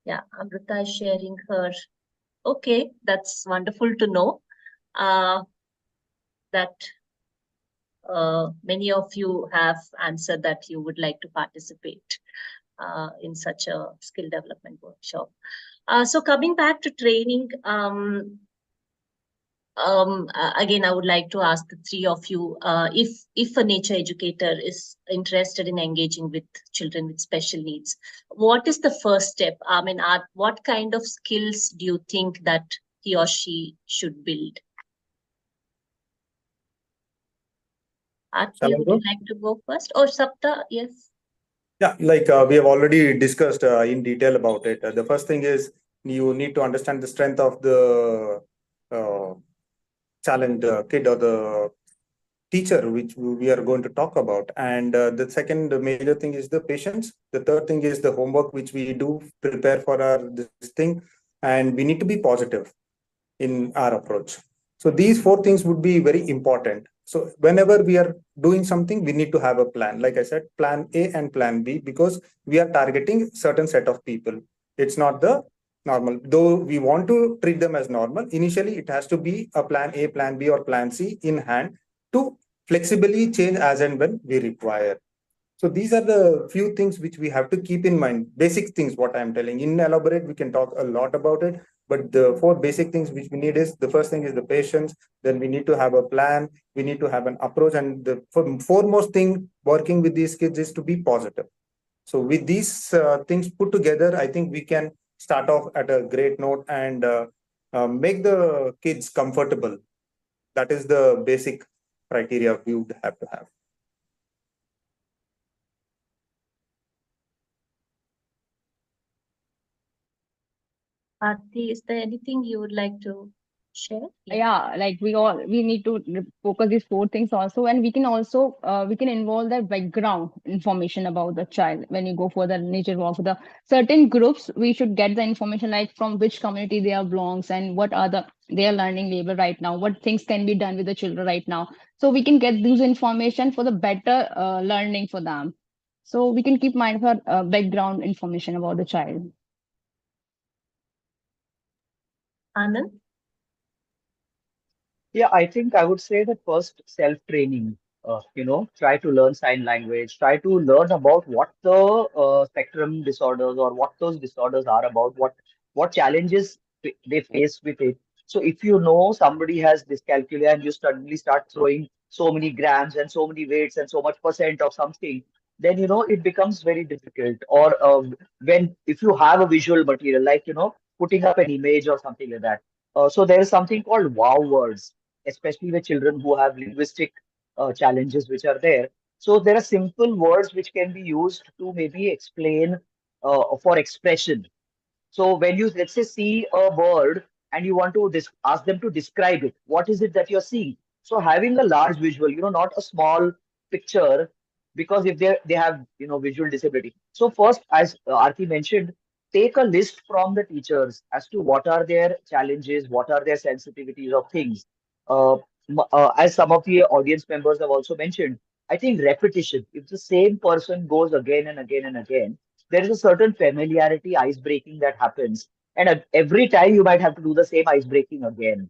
Yeah, Amrita is sharing her. Okay, that's wonderful to know that many of you have answered that you would like to participate in such a skill development workshop. So coming back to training, again, I would like to ask the three of you, if a nature educator is interested in engaging with children with special needs, what is the first step? I mean, what kind of skills do you think that he or she should build? Aarti, would you like to go first? Or Sapta, yes? Yeah, like we have already discussed in detail about it. The first thing is you need to understand the strength of the challenged kid or the teacher, which we are going to talk about. And the second major thing is the patience. The third thing is the homework, which we do prepare for this thing. And we need to be positive in our approach. So these four things would be very important. So whenever we are doing something, we need to have a plan. Like I said, plan A and plan B, because we are targeting certain set of people. It's not the normal. Though we want to treat them as normal, initially it has to be a plan A, plan B, or plan C in hand to flexibly change as and when we require. So these are the few things which we have to keep in mind. Basic things, what I'm telling. In elaborate, we can talk a lot about it. But the four basic things which we need is, the first thing is the patience. Then we need to have a plan. We need to have an approach. And the foremost thing working with these kids is to be positive. So with these things put together, I think we can start off at a great note and make the kids comfortable. That is the basic criteria we would have to have. Aarti, is there anything you would like to share? Yeah, like we need to focus these four things also, and we can also we can involve the background information about the child. When you go for the nature walk, for the certain groups, we should get the information like from which community they are belongs and what are their learning level right now, what things can be done with the children right now. So we can get these information for the better learning for them. So we can keep mind for background information about the child. Anand? Yeah, I think I would say that first self-training, try to learn sign language, try to learn about what the spectrum disorders or what those disorders are about, what challenges they face with it. So if you know somebody has dyscalculia and you suddenly start throwing so many grams and so many weights and so much percent of something, then it becomes very difficult. Or if you have a visual material, like putting up an image or something like that. So there is something called wow words, especially with children who have linguistic challenges which are there. So there are simple words which can be used to maybe explain for expression. So when you, let's say, see a bird and you want to ask them to describe it, what is it that you're seeing? So having a large visual, not a small picture, because if they have visual disability. So first, as Aarti mentioned, take a list from the teachers as to what are their challenges, what are their sensitivities of things. Uh, as some of the audience members have also mentioned, I think repetition. If the same person goes again and again and again, there is a certain familiarity, ice breaking that happens. And every time you might have to do the same ice breaking again.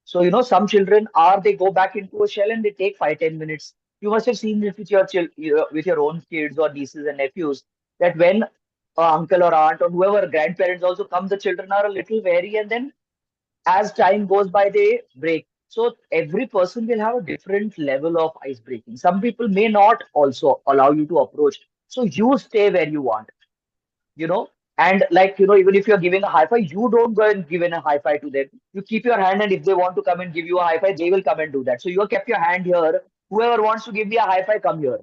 So, some children they go back into a shell and they take 5-10 minutes. You must have seen this with with your own kids or nieces and nephews, that when uncle or aunt or whoever, grandparents also come, the children are a little wary, and then as time goes by, they break. So every person will have a different level of ice breaking. Some people may not also allow you to approach. So you stay where you want, you know, and like, even if you're giving a high five, you don't go and give in a high five to them. You keep your hand, and if they want to come and give you a high five, they will come and do that. So you have kept your hand here. Whoever wants to give me a high five, come here.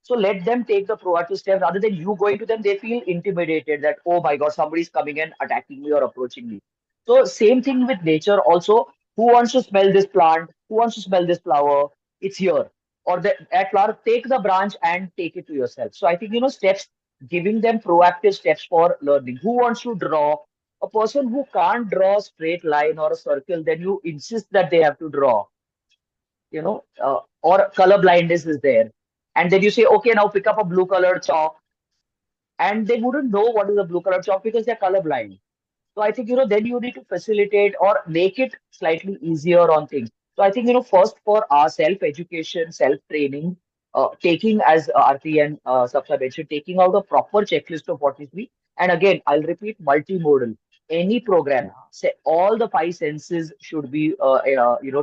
So let them take the proactive step rather than you going to them. They feel intimidated that, oh my God, somebody's coming and attacking me or approaching me. So same thing with nature also. Who wants to smell this plant? Who wants to smell this flower? It's here. Or that flower, take the branch and take it to yourself. So I think, steps, giving them proactive steps for learning. Who wants to draw? A person who can't draw a straight line or a circle, then you insist that they have to draw, or color blindness is there. And then you say, okay, now pick up a blue colored chalk. And they wouldn't know what is a blue colored chalk because they're colorblind. So I think, then you need to facilitate or make it slightly easier on things. So I think, first for our self-education, self-training, taking, as Aarti and Sapna mentioned, taking out a proper checklist of what is we. And again, I'll repeat, multimodal. Any program, say all the five senses should be,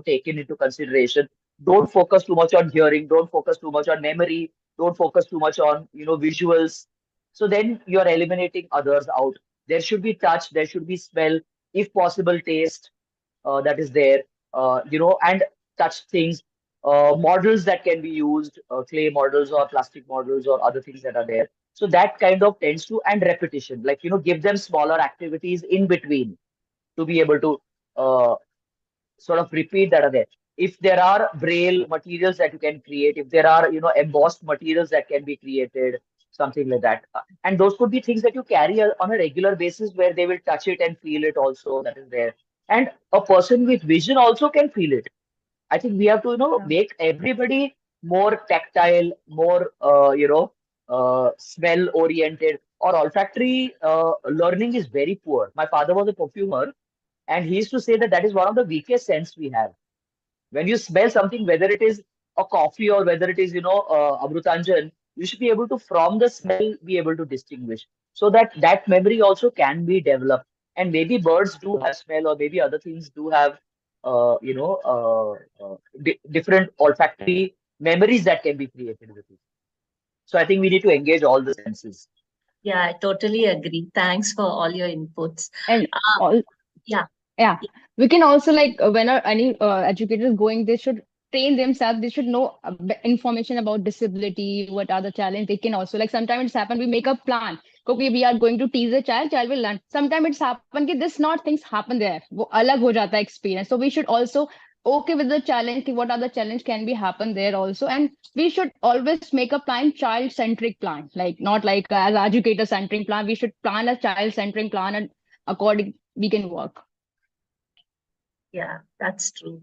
taken into consideration. Don't focus too much on hearing. Don't focus too much on memory. Don't focus too much on, visuals. So then you're eliminating others out. There should be touch, there should be smell, if possible, taste that is there, and touch things, models that can be used, clay models or plastic models or other things that are there. So that kind of tends to, and repetition, like, give them smaller activities in between to be able to sort of repeat that are there. If there are braille materials that you can create, if there are, embossed materials that can be created, something like that. And those could be things that you carry on a regular basis where they will touch it and feel it also, that is there. And a person with vision also can feel it. I think we have to, Yeah. make everybody more tactile, more, smell oriented, or olfactory learning is very poor. My father was a perfumer, and he used to say that that is one of the weakest sense we have. When you smell something, whether it is a coffee or whether it is, Amrutanjan, you should be able to, from the smell, be able to distinguish. So that memory also can be developed. And maybe birds do have smell, or maybe other things do have, different olfactory memories that can be created with it. So I think we need to engage all the senses. Yeah, I totally agree. Thanks for all your inputs. And all, Yeah. yeah, we can also like when any educator is going, they should train themselves. They should know information about disability, what are the challenges. They can also like sometimes it's happened. We make a plan. Okay, we are going to tease a child. Child will learn. Sometimes it's happened. That this not things happen there. वो अलग हो जाता है experience. So we should also okay with the challenge. What are the challenge can be happen there also, and we should always make a plan, child centric plan. Like not like as educator centric plan. We should plan a child centric plan, and according we can work. Yeah, that's true.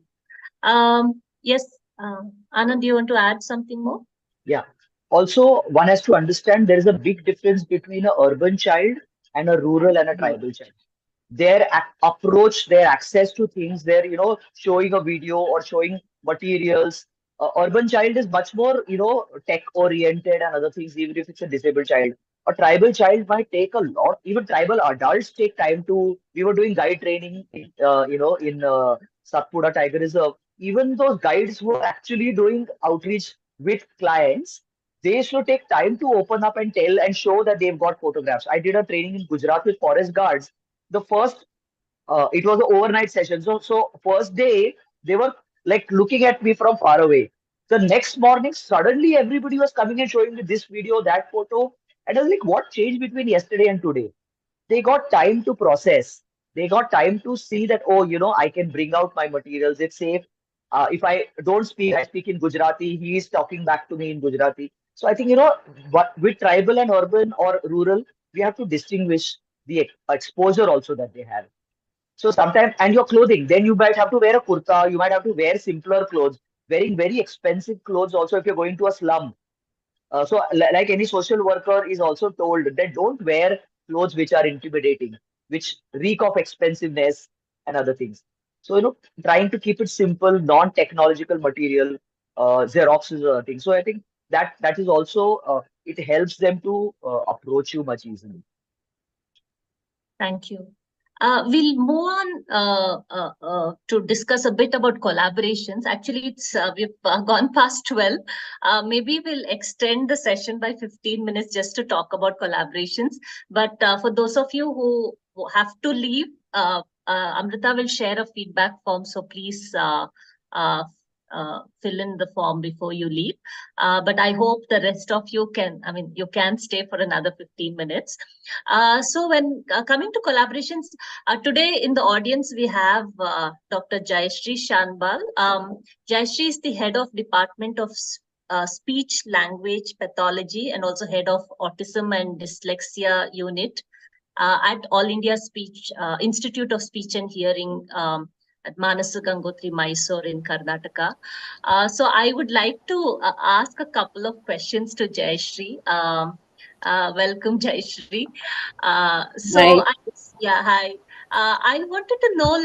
Yes, Anand, do you want to add something more? Yeah. Also, one has to understand there is a big difference between a urban child and a rural and a tribal child. Their approach, their access to things, their, showing a video or showing materials. Urban child is much more, tech oriented and other things, even if it's a disabled child. A tribal child might take a lot, even tribal adults take time to, we were doing guide training, in Satpura Tiger Reserve. Even those guides who are actually doing outreach with clients, they should take time to open up and tell and show that they've got photographs. I did a training in Gujarat with forest guards. The first, it was an overnight session. So first day, they were like looking at me from far away. The next morning, suddenly everybody was coming and showing me this video, that photo. And I was like, what changed between yesterday and today? They got time to process. They got time to see that, oh, I can bring out my materials. It's safe. If I don't speak, I speak in Gujarati. He is talking back to me in Gujarati. So I think, what with tribal and urban or rural, we have to distinguish the exposure also that they have. So sometimes, and your clothing, then you might have to wear a kurta, you might have to wear simpler clothes, wearing very expensive clothes also if you're going to a slum. So, like any social worker is also told that don't wear clothes which are intimidating, which reek of expensiveness and other things. So, trying to keep it simple, non-technological material, Xerox is a thing. So I think that is also, it helps them to approach you much easily. Thank you. We'll move on to discuss a bit about collaborations. Actually, we've gone past 12. Maybe we'll extend the session by 15 minutes just to talk about collaborations. But for those of you who have to leave, Amrita will share a feedback form. So please uh, fill in the form before you leave. But I hope the rest of you you can stay for another 15 minutes. So when coming to collaborations, today in the audience, we have Dr. 𝗷𝗍𝗂𝘁𝘂𝘁. 𝗷𝗍𝗂𝘁 is the head of Department of Speech Language Pathology and also head of Autism and Dyslexia Unit at All India Institute of Speech and Hearing at 𝗦𝗽𝗲𝗂𝗁𝗃, Mysore in Karnataka. So I would like to ask a couple of questions to 𝗷𝗍𝗂𝘁. Welcome, 𝗷𝗍𝗂𝘁. Hi. Hi. I wanted to know,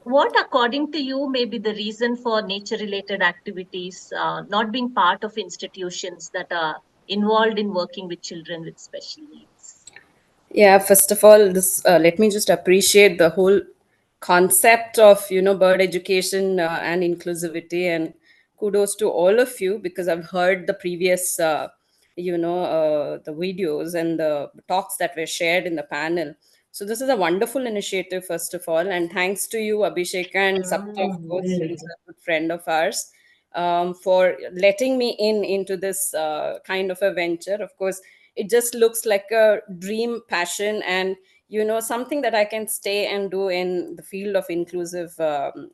what, according to you, may be the reason for nature-related activities not being part of institutions that are involved in working with children with special needs? Yeah, first of all, this let me just appreciate the whole concept of bird education and inclusivity, and kudos to all of you, because I've heard the previous the videos and the talks that were shared in the panel. So this is a wonderful initiative, first of all, and thanks to you, Abhishek and Sapta, of course, who's a good friend of ours, for letting me into this kind of a venture. Of course, it just looks like a dream passion, and something that I can stay and do in the field of inclusive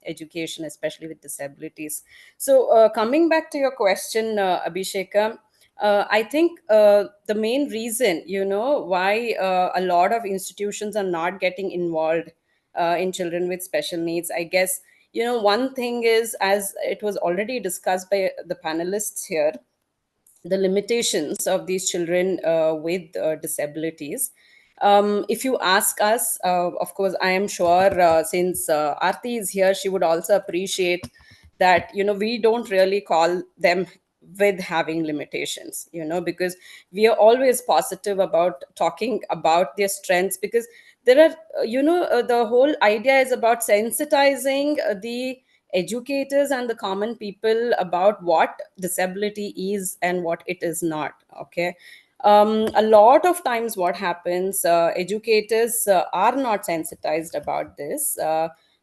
education, especially with disabilities. So coming back to your question, Abhisheka, I think the main reason why a lot of institutions are not getting involved in children with special needs, I guess, one thing is, as it was already discussed by the panelists here, the limitations of these children with disabilities. If you ask us, of course, I am sure, since Aarti is here, she would also appreciate that we don't really call them with having limitations, because we are always positive about talking about their strengths, because there are the whole idea is about sensitizing the educators and the common people about what disability is and what it is not. Okay. A lot of times what happens, educators are not sensitized about this.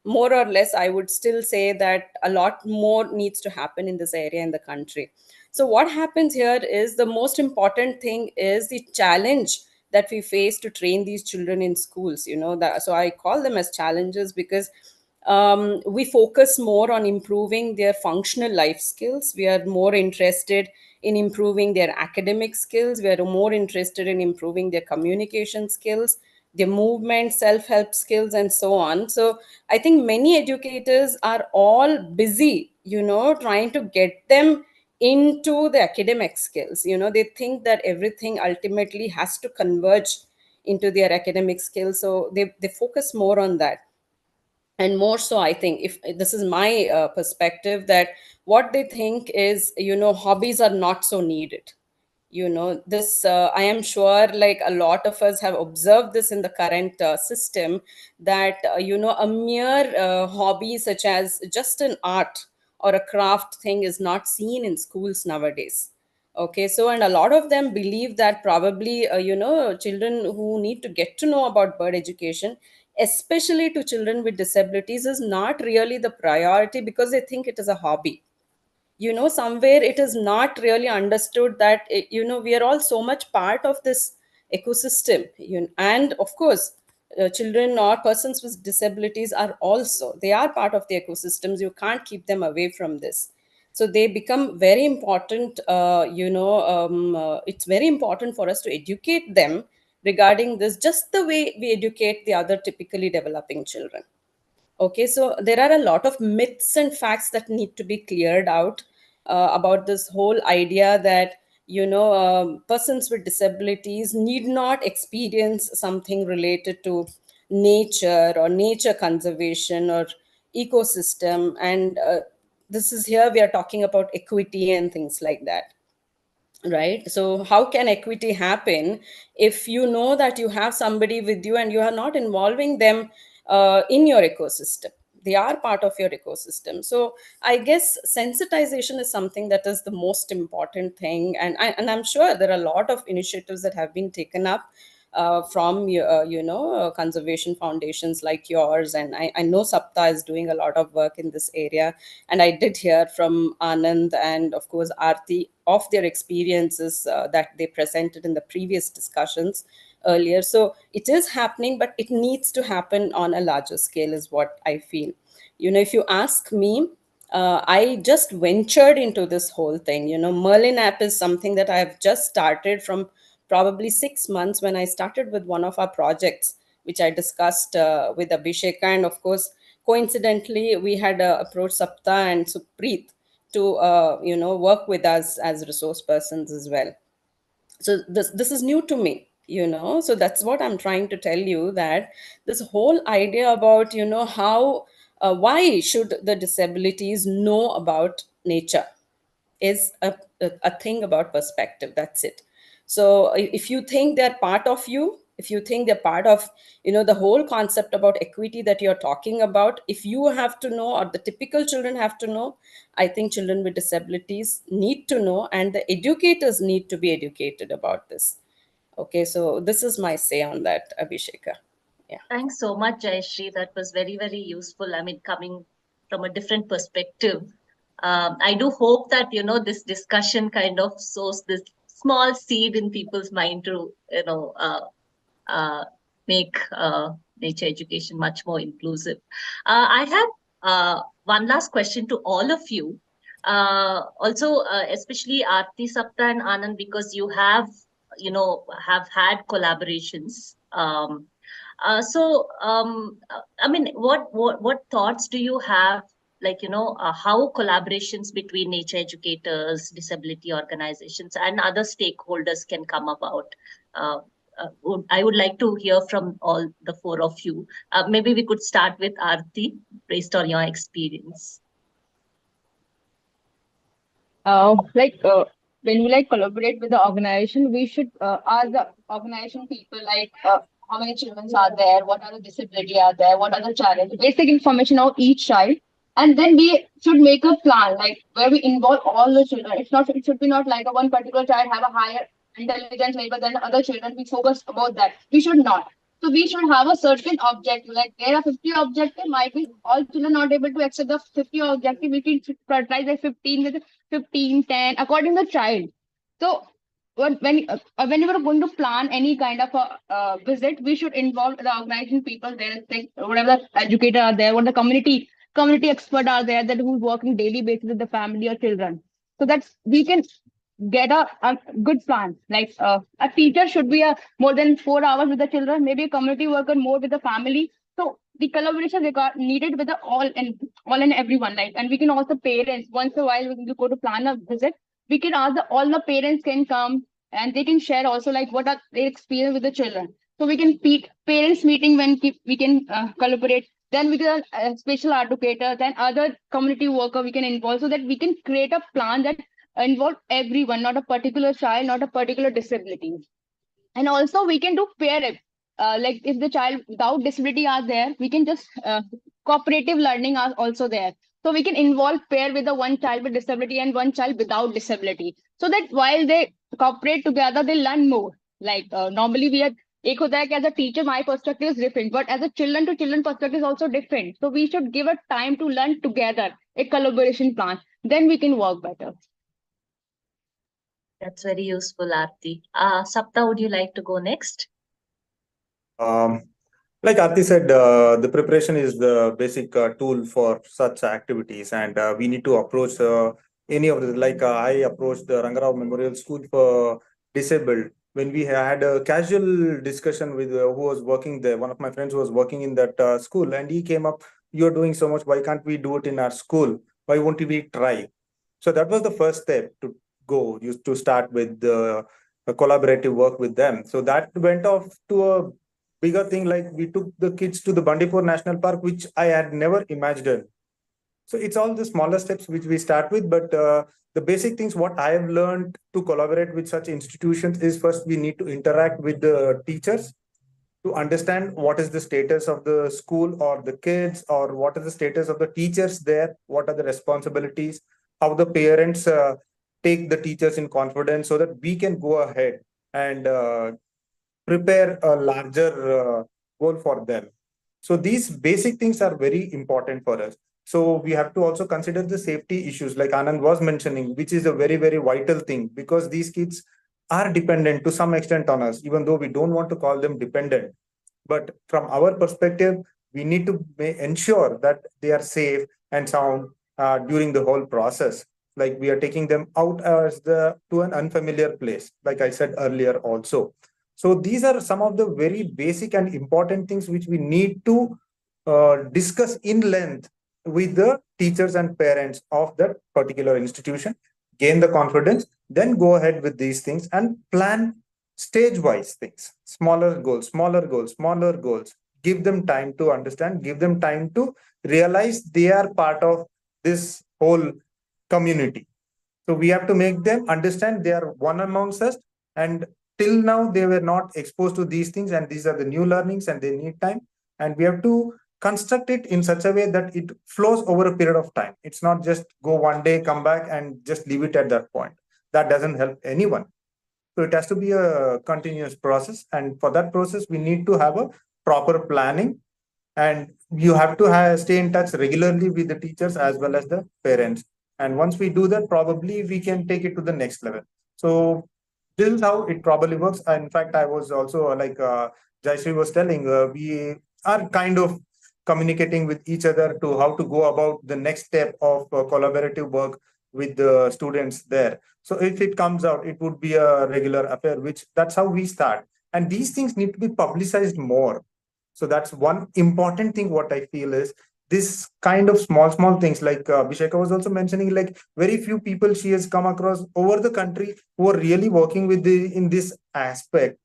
More or less, I would still say that a lot more needs to happen in this area in the country. So what happens here is, the most important thing is the challenge that we face to train these children in schools. So I call them as challenges, because we focus more on improving their functional life skills. We are more interested in improving their academic skills. We are more interested in improving their communication skills, their movement, self-help skills, and so on. So I think many educators are all busy, trying to get them into the academic skills. They think that everything ultimately has to converge into their academic skills. So they focus more on that. And more so, I think, if this is my perspective, that what they think is, hobbies are not so needed. This I am sure, like, a lot of us have observed this in the current system, that a mere hobby such as just an art or a craft thing is not seen in schools nowadays. Okay, so, and a lot of them believe that probably children who need to get to know about bird education, especially to children with disabilities, is not really the priority, because they think it is a hobby. Somewhere it is not really understood that we are all so much part of this ecosystem. And of course, children or persons with disabilities are also, they are part of the ecosystems. You can't keep them away from this. So they become very important. It's very important for us to educate them regarding this, just the way we educate the other typically developing children. Okay, so there are a lot of myths and facts that need to be cleared out about this whole idea that persons with disabilities need not experience something related to nature or nature conservation or ecosystem. And this is here we are talking about equity and things like that. Right? So how can equity happen if you know that you have somebody with you and you are not involving them in your ecosystem? They are part of your ecosystem. So I guess sensitization is something that is the most important thing. And I'm sure there are a lot of initiatives that have been taken up from conservation foundations like yours, and I know Sapta is doing a lot of work in this area, and I did hear from Anand and of course Aarti of their experiences that they presented in the previous discussions earlier. So it is happening, but it needs to happen on a larger scale is what I feel. If you ask me, I just ventured into this whole thing. Merlin app is something that I've just started from probably 6 months when I started with one of our projects, which I discussed with Abhishek. And of course, coincidentally, we had approached Sapta and Supreet to, work with us as resource persons as well. So this is new to me. So that's what I'm trying to tell you, that this whole idea about how why should the disabilities know about nature is a thing about perspective. That's it. So if you think they're part of you, if you think they're part of the whole concept about equity that you're talking about, if you have to know, or the typical children have to know, I think children with disabilities need to know, and the educators need to be educated about this. Okay, so this is my say on that, Abhisheka. Yeah. Thanks so much, Jayashree. That was very, very useful. I mean, coming from a different perspective. I do hope that, this discussion kind of sows this small seed in people's mind to, make nature education much more inclusive. I have one last question to all of you. Also, especially Aarti, Sapta and Anand, because you have had collaborations. I mean, what thoughts do you have, like, how collaborations between nature educators, disability organizations, and other stakeholders can come about? I would like to hear from all the four of you. Maybe we could start with Aarti, based on your experience. When we collaborate with the organization, we should ask the organization people how many children are there, what are the disability are there, what are the challenges, basic information of each child, and then we should make a plan where we involve all the children. It should be not like a one particular child have a higher intelligence level than other children. We focus about that. We should not. So we should have a certain objective. Like there are 50 objectives, might be all children not able to accept the 50 objective. We can prioritize the 15 with 15, 10, according to the child. So when you are going to plan any kind of a visit, we should involve the organization people there, like whatever the educator are there, what the community expert are there, that who's working daily basis with the family or children. So that we can get a good plan. A teacher should be more than 4 hours with the children, maybe a community worker more with the family. So the collaboration needed with the all and everyone. And we can also parents, once a while when we go to plan a visit, we can ask all the parents can come and they can share also what are their experience with the children. So we can parents meeting when we can collaborate. Then we can special educator, then other community worker we can involve, so that we can create a plan that involve everyone, not a particular child, not a particular disability. And also we can do pair it. If the child without disability are there, we can just cooperative learning are also there. So we can involve pair with the one child with disability and one child without disability, so that while they cooperate together, they learn more. Normally we are as a teacher, my perspective is different, but as a children to children perspective is also different. So we should give a time to learn together, a collaboration plan. Then we can work better. That's very useful, Aarti. Sapta, would you like to go next? Like Aarti said, the preparation is the basic tool for such activities, and we need to approach any of the, I approached the Rangarao Memorial School for Disabled. When we had a casual discussion with who was working there, one of my friends was working in that school, and he came up, "You're doing so much, why can't we do it in our school? Why won't we try?" So that was the first step to go, used to start with a collaborative work with them. So that went off to a bigger thing, like we took the kids to the Bandipur National Park, which I had never imagined. So it's all the smaller steps which we start with, but the basic things what I have learned to collaborate with such institutions is, first we need to interact with the teachers to understand what is the status of the school or the kids, or what is the status of the teachers there, what are the responsibilities, how the parents take the teachers in confidence, so that we can go ahead and prepare a larger goal for them. So these basic things are very important for us. So we have to also consider the safety issues, like Anand was mentioning, which is a very, very vital thing, because these kids are dependent to some extent on us, even though we don't want to call them dependent. But from our perspective, we need to ensure that they are safe and sound during the whole process. Like we are taking them out as to an unfamiliar place, like I said earlier also. So these are some of the very basic and important things which we need to discuss in length with the teachers and parents of that particular institution, gain the confidence, then go ahead with these things and plan stage-wise things, smaller goals, smaller goals, smaller goals. Give them time to understand, give them time to realize they are part of this whole community. So we have to make them understand they are one amongst us, and till now they were not exposed to these things, and these are the new learnings and they need time. And we have to construct it in such a way that it flows over a period of time. It's not just go one day, come back and just leave it at that point. That doesn't help anyone. So it has to be a continuous process. And for that process, we need to have a proper planning. And you have to stay in touch regularly with the teachers as well as the parents. And once we do that, probably we can take it to the next level. So this is how it probably works. In fact, I was also like 𝗔𝗯cie was telling, we are kind of communicating with each other to how to go about the next step of collaborative work with the students there. So if it comes out, it would be a regular affair, which that's how we start. And these things need to be publicized more. So that's one important thing. What I feel is this kind of small things, like Abhisheka was also mentioning, like very few people she has come across over the country who are really working with in this aspect.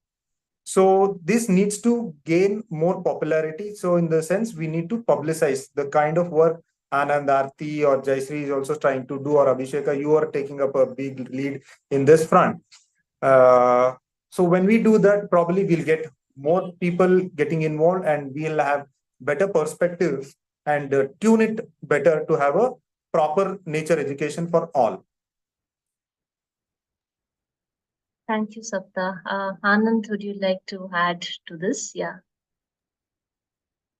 So this needs to gain more popularity. So in the sense, we need to publicize the kind of work Anand, Aarti or 𝗔𝗯cie is also trying to do, or Abhisheka, you are taking up a big lead in this front. So when we do that, probably we'll get more people getting involved, and we'll have better perspectives and tune it better to have a proper nature education for all. Thank you, Sapta. Anand, would you like to add to this? Yeah.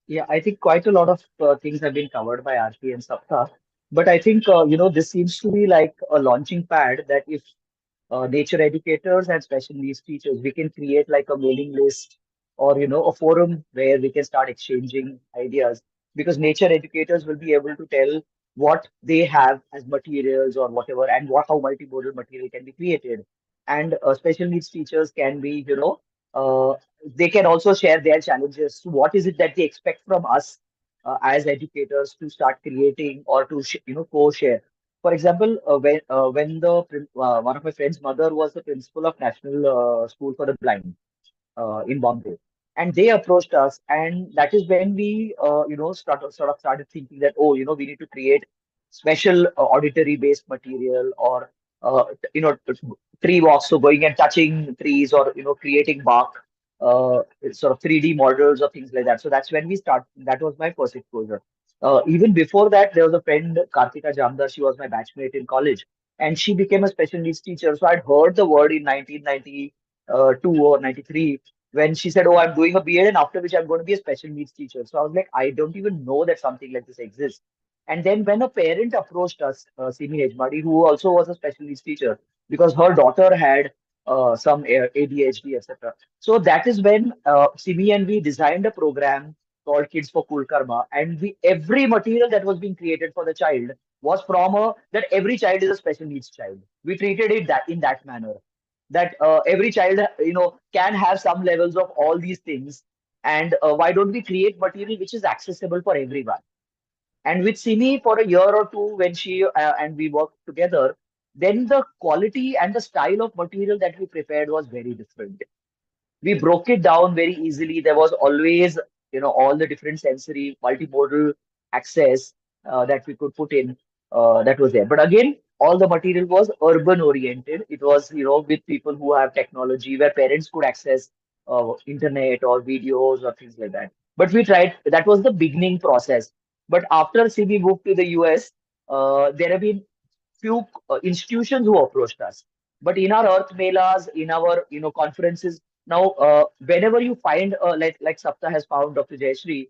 Yeah, I think quite a lot of things have been covered by Aarti and Sapta. But I think, this seems to be like a launching pad that if nature educators and special needs teachers, we can create like a mailing list or, a forum where we can start exchanging ideas, because nature educators will be able to tell what they have as materials or whatever, and how multimodal material can be created. And special needs teachers can be, they can also share their challenges. So what is it that they expect from us as educators to start creating or to, co-share? For example, when one of my friend's mother was the principal of National School for the Blind in Bombay, and they approached us, and that is when we, started thinking that, oh, we need to create special auditory based material, or tree walks, so going and touching trees, or creating bark, sort of 3D models or things like that. So that's when we start. That was my first exposure. Even before that, there was a friend, Kartika Jamdar. She was my batchmate in college, and she became a special needs teacher. So I'd heard the word in 1992 or 93, when she said, "Oh, I'm doing a BEd, and after which I'm going to be a special needs teacher." So I was like, I don't even know that something like this exists. And then when a parent approached us, Simi Hejmadi, who also was a special needs teacher, because her daughter had some ADHD, etc. So that is when Simi and we designed a program called Kids for Cool Karma, and every material that was being created for the child was from that every child is a special needs child. We treated it that in that manner, that every child, can have some levels of all these things, and why don't we create material which is accessible for everyone? And with Simi, for a year or two, when she and we worked together, then the quality and the style of material that we prepared was very different. we broke it down very easily. There was always, all the different sensory multimodal access that we could put in, that was there. But again, all the material was urban oriented. It was, with people who have technology, where parents could access internet or videos or things like that. But we tried, that was the beginning process. But after CB moved to the US, there have been few institutions who approached us. But in our Earth Melas, in our conferences, now whenever you find like Sapta has found Dr. Jayashree,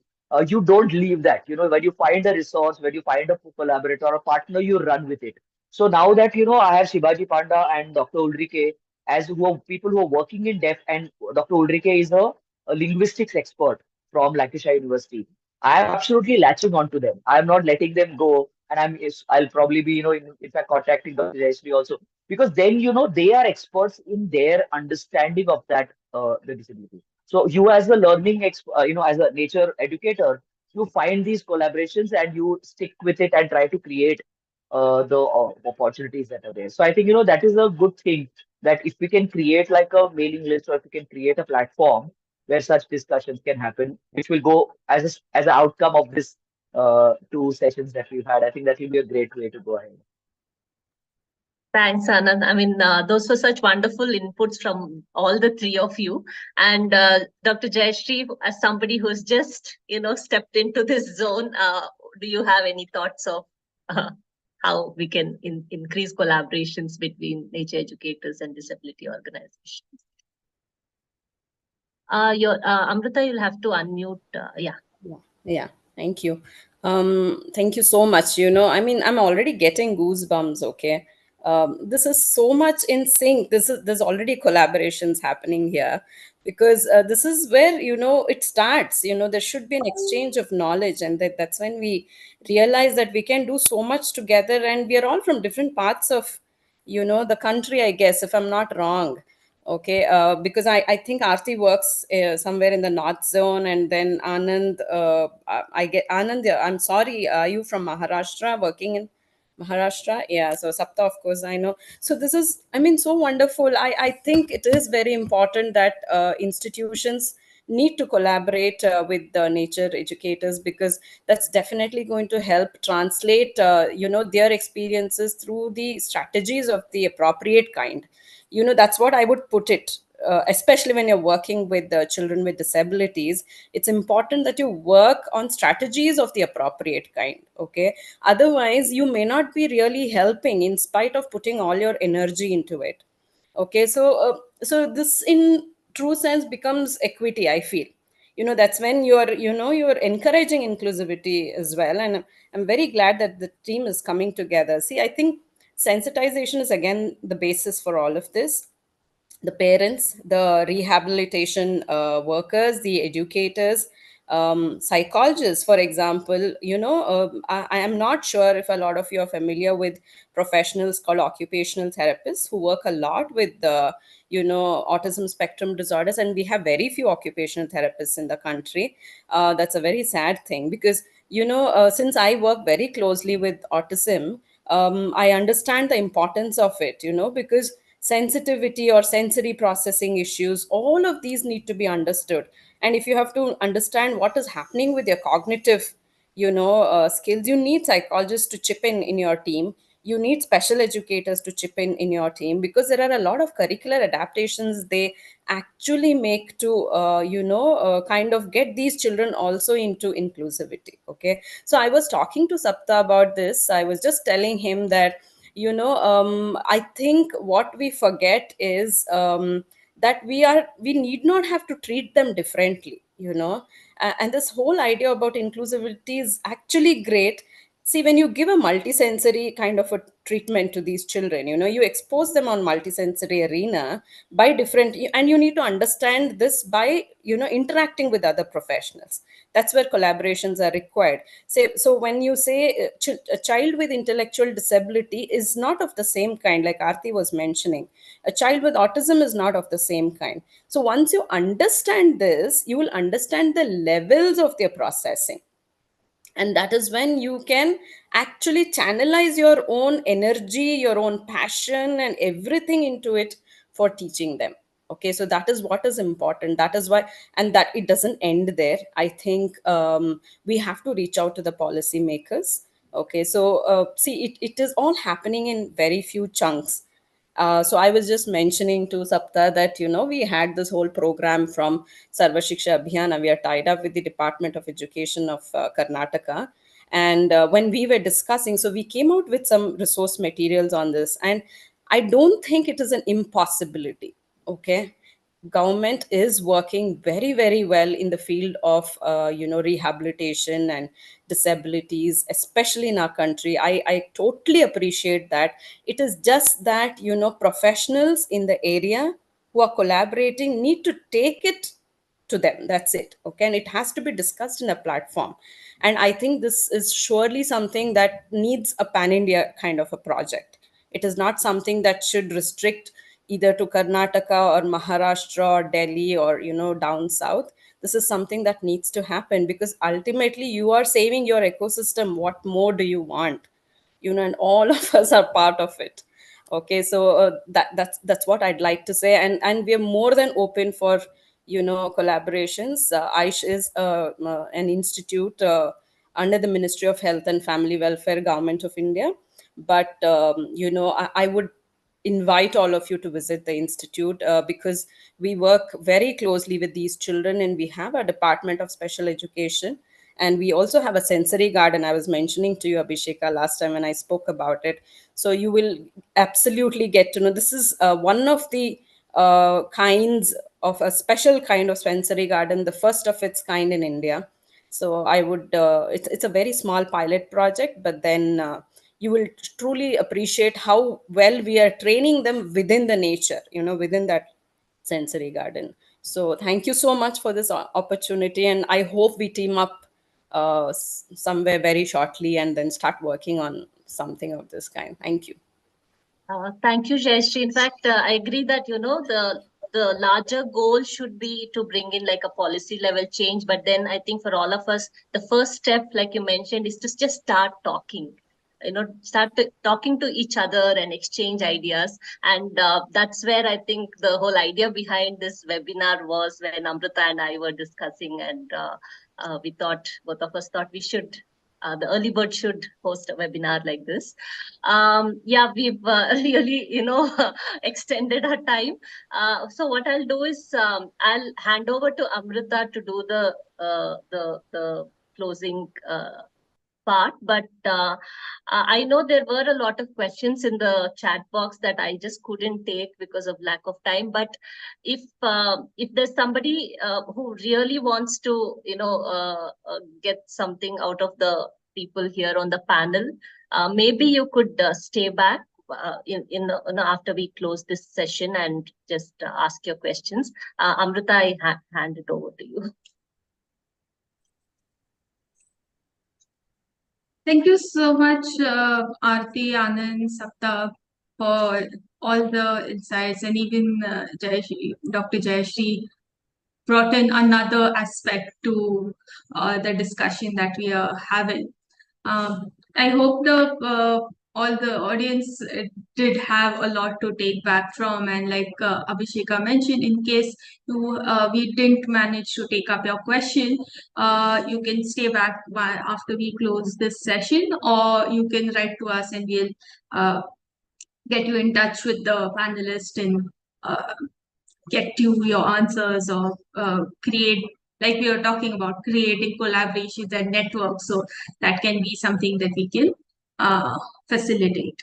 you don't leave that. When you find a resource, when you find a collaborator or a partner, you run with it. So now that I have Shivaji Panda and Dr. Ulrike as who are people who are working in depth, and Dr. Ulrike is a linguistics expert from Lancashire University. I am absolutely latching on to them. I am not letting them go, and I'll probably be in fact contacting Dr. Jayashree also, because then they are experts in their understanding of that the disability. So you as a as a nature educator, you find these collaborations and you stick with it and try to create the opportunities that are there. So I think that is a good thing, that if we can create like a mailing list, or if we can create a platform where such discussions can happen, which will go as an outcome of this two sessions that we've had. I think that will be a great way to go ahead. Thanks, Anand. I mean, those were such wonderful inputs from all the three of you. And Dr. Jayashree, as somebody who's just, stepped into this zone, do you have any thoughts of how we can increase collaborations between nature educators and disability organizations? Amrita, you'll have to unmute. Yeah. Thank you. Thank you so much. I'm already getting goosebumps. Okay. This is so much in sync. There's already collaborations happening here, because this is where it starts. There should be an exchange of knowledge, and that's when we realize that we can do so much together, and we are all from different parts of the country, I guess, if I'm not wrong. Okay, because I think Aarti works somewhere in the north zone, and then Anand, I get Anand. I'm sorry, are you from Maharashtra, working in Maharashtra? Yeah, so Sapta, of course, I know. So this is, so wonderful. I think it is very important that institutions need to collaborate with the nature educators, because that's definitely going to help translate, their experiences through the strategies of the appropriate kind. That's what I would put it. Especially when you're working with the children with disabilities, it's important that you work on strategies of the appropriate kind. Okay, otherwise you may not be really helping in spite of putting all your energy into it. Okay, so this in true sense becomes equity, I feel. That's when you're encouraging inclusivity as well. And I'm very glad that the team is coming together. See, I think sensitization is again the basis for all of this. The parents, the rehabilitation workers, the educators, psychologists, for example. I am not sure if a lot of you are familiar with professionals called occupational therapists, who work a lot with the autism spectrum disorders, and we have very few occupational therapists in the country. That's a very sad thing, because since I work very closely with autism, I understand the importance of it, because sensitivity or sensory processing issues, all of these need to be understood. And if you have to understand what is happening with your cognitive skills, you need psychologists to chip in your team. You need special educators to chip in your team, because there are a lot of curricular adaptations they actually make to kind of get these children also into inclusivity. Okay, so I was talking to Sapta about this. I was just telling him that I think what we forget is that we need not have to treat them differently. And this whole idea about inclusivity is actually great. See, when you give a multisensory kind of a treatment to these children, you expose them on multisensory arena by different, and you need to understand this by interacting with other professionals. That's where collaborations are required. So when you say a child with intellectual disability is not of the same kind, like Aarti was mentioning, a child with autism is not of the same kind. So once you understand this, you will understand the levels of their processing. And that is when you can actually channelize your own energy, your own passion, and everything into it for teaching them. Okay, so that is what is important. That is why, and that it doesn't end there. I think we have to reach out to the policymakers. Okay, so see, it is all happening in very few chunks. So I was just mentioning to Sapta that, we had this whole program from Sarva Shiksha Abhiyan, and we are tied up with the Department of Education of Karnataka. And when we were discussing, so we came out with some resource materials on this. And I don't think it is an impossibility. Okay, government is working very, very well in the field of rehabilitation and disabilities, especially in our country. I totally appreciate that. It is just that professionals in the area who are collaborating need to take it to them. That's it. Okay, and it has to be discussed in a platform. And I think this is surely something that needs a pan-India kind of a project. It is not something that should restrict either to Karnataka or Maharashtra or Delhi or down south. This is something that needs to happen, because ultimately you are saving your ecosystem. What more do you want? And all of us are part of it. Okay, so that's what I'd like to say. And we're more than open for collaborations. Aish is an institute under the Ministry of Health and Family Welfare, Government of India. But I would invite all of you to visit the institute, because we work very closely with these children, and we have a department of special education, and we also have a sensory garden. I was mentioning to you, Abhisheka, last time when I spoke about it. So you will absolutely get to know. This is one of the kinds of a special kind of sensory garden, the first of its kind in India. So I would, it's a very small pilot project, but then you will truly appreciate how well we are training them within the nature, within that sensory garden. So thank you so much for this opportunity. And I hope we team up somewhere very shortly and then start working on something of this kind. Thank you. Thank you, Jayashree. In fact, I agree that, the larger goal should be to bring in like a policy level change. But then I think for all of us, the first step, like you mentioned, is to just start talking. Start talking to each other and exchange ideas. And that's where I think the whole idea behind this webinar was, when Amrita and I were discussing, and we thought, both of us thought we should, the early bird should host a webinar like this. Yeah, we've really, extended our time. So what I'll do is I'll hand over to Amrita to do the closing part, but I know there were a lot of questions in the chat box that I just couldn't take because of lack of time. But if there's somebody who really wants to get something out of the people here on the panel, maybe you could stay back after we close this session and just ask your questions. Amrita, I hand it over to you. Thank you so much, Aarti, Anand, Sapta, for all the insights, and even Dr. Jayashree brought in another aspect to the discussion that we are having. I hope all the audience did have a lot to take back from, and like Abhisheka mentioned, in case we didn't manage to take up your question, you can stay back after we close this session, or you can write to us and we'll get you in touch with the panelist and get you your answers, or create, like we were talking about, creating collaborations and networks. So that can be something that we can facilitate.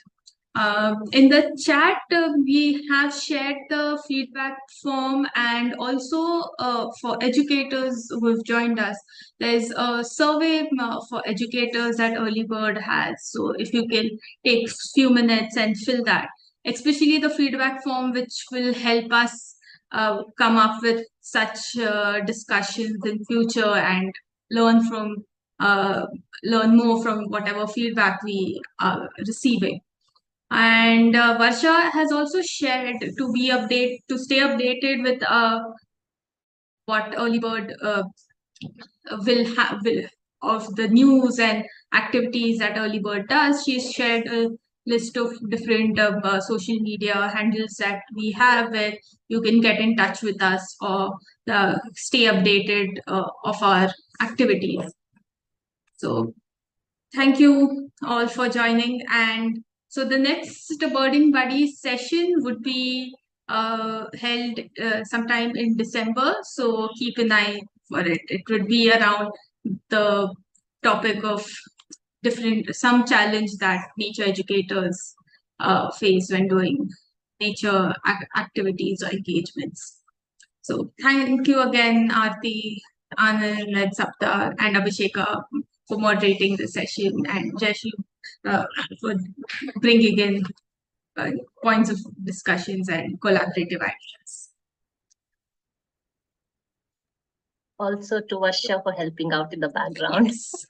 In the chat, we have shared the feedback form, and also for educators who have joined us, there's a survey for educators that Early Bird has. So if you can take a few minutes and fill that, especially the feedback form, which will help us come up with such discussions in future and learn more from whatever feedback we are receiving. And Varsha has also shared to stay updated with what Early Bird will of the news and activities that Early Bird does. She's shared a list of different social media handles that we have, where you can get in touch with us or stay updated of our activities. So thank you all for joining. And so the next Birding Buddies session would be held sometime in December. So keep an eye for it. It would be around the topic of some challenge that nature educators face when doing nature activities or engagements. So thank you again, Aarti, Anand, and Sapta, and Abhisheka for moderating the session, and Jashi for bringing in points of discussions and collaborative ideas. Also to 𝗏𝗃 for helping out in the background. Yes.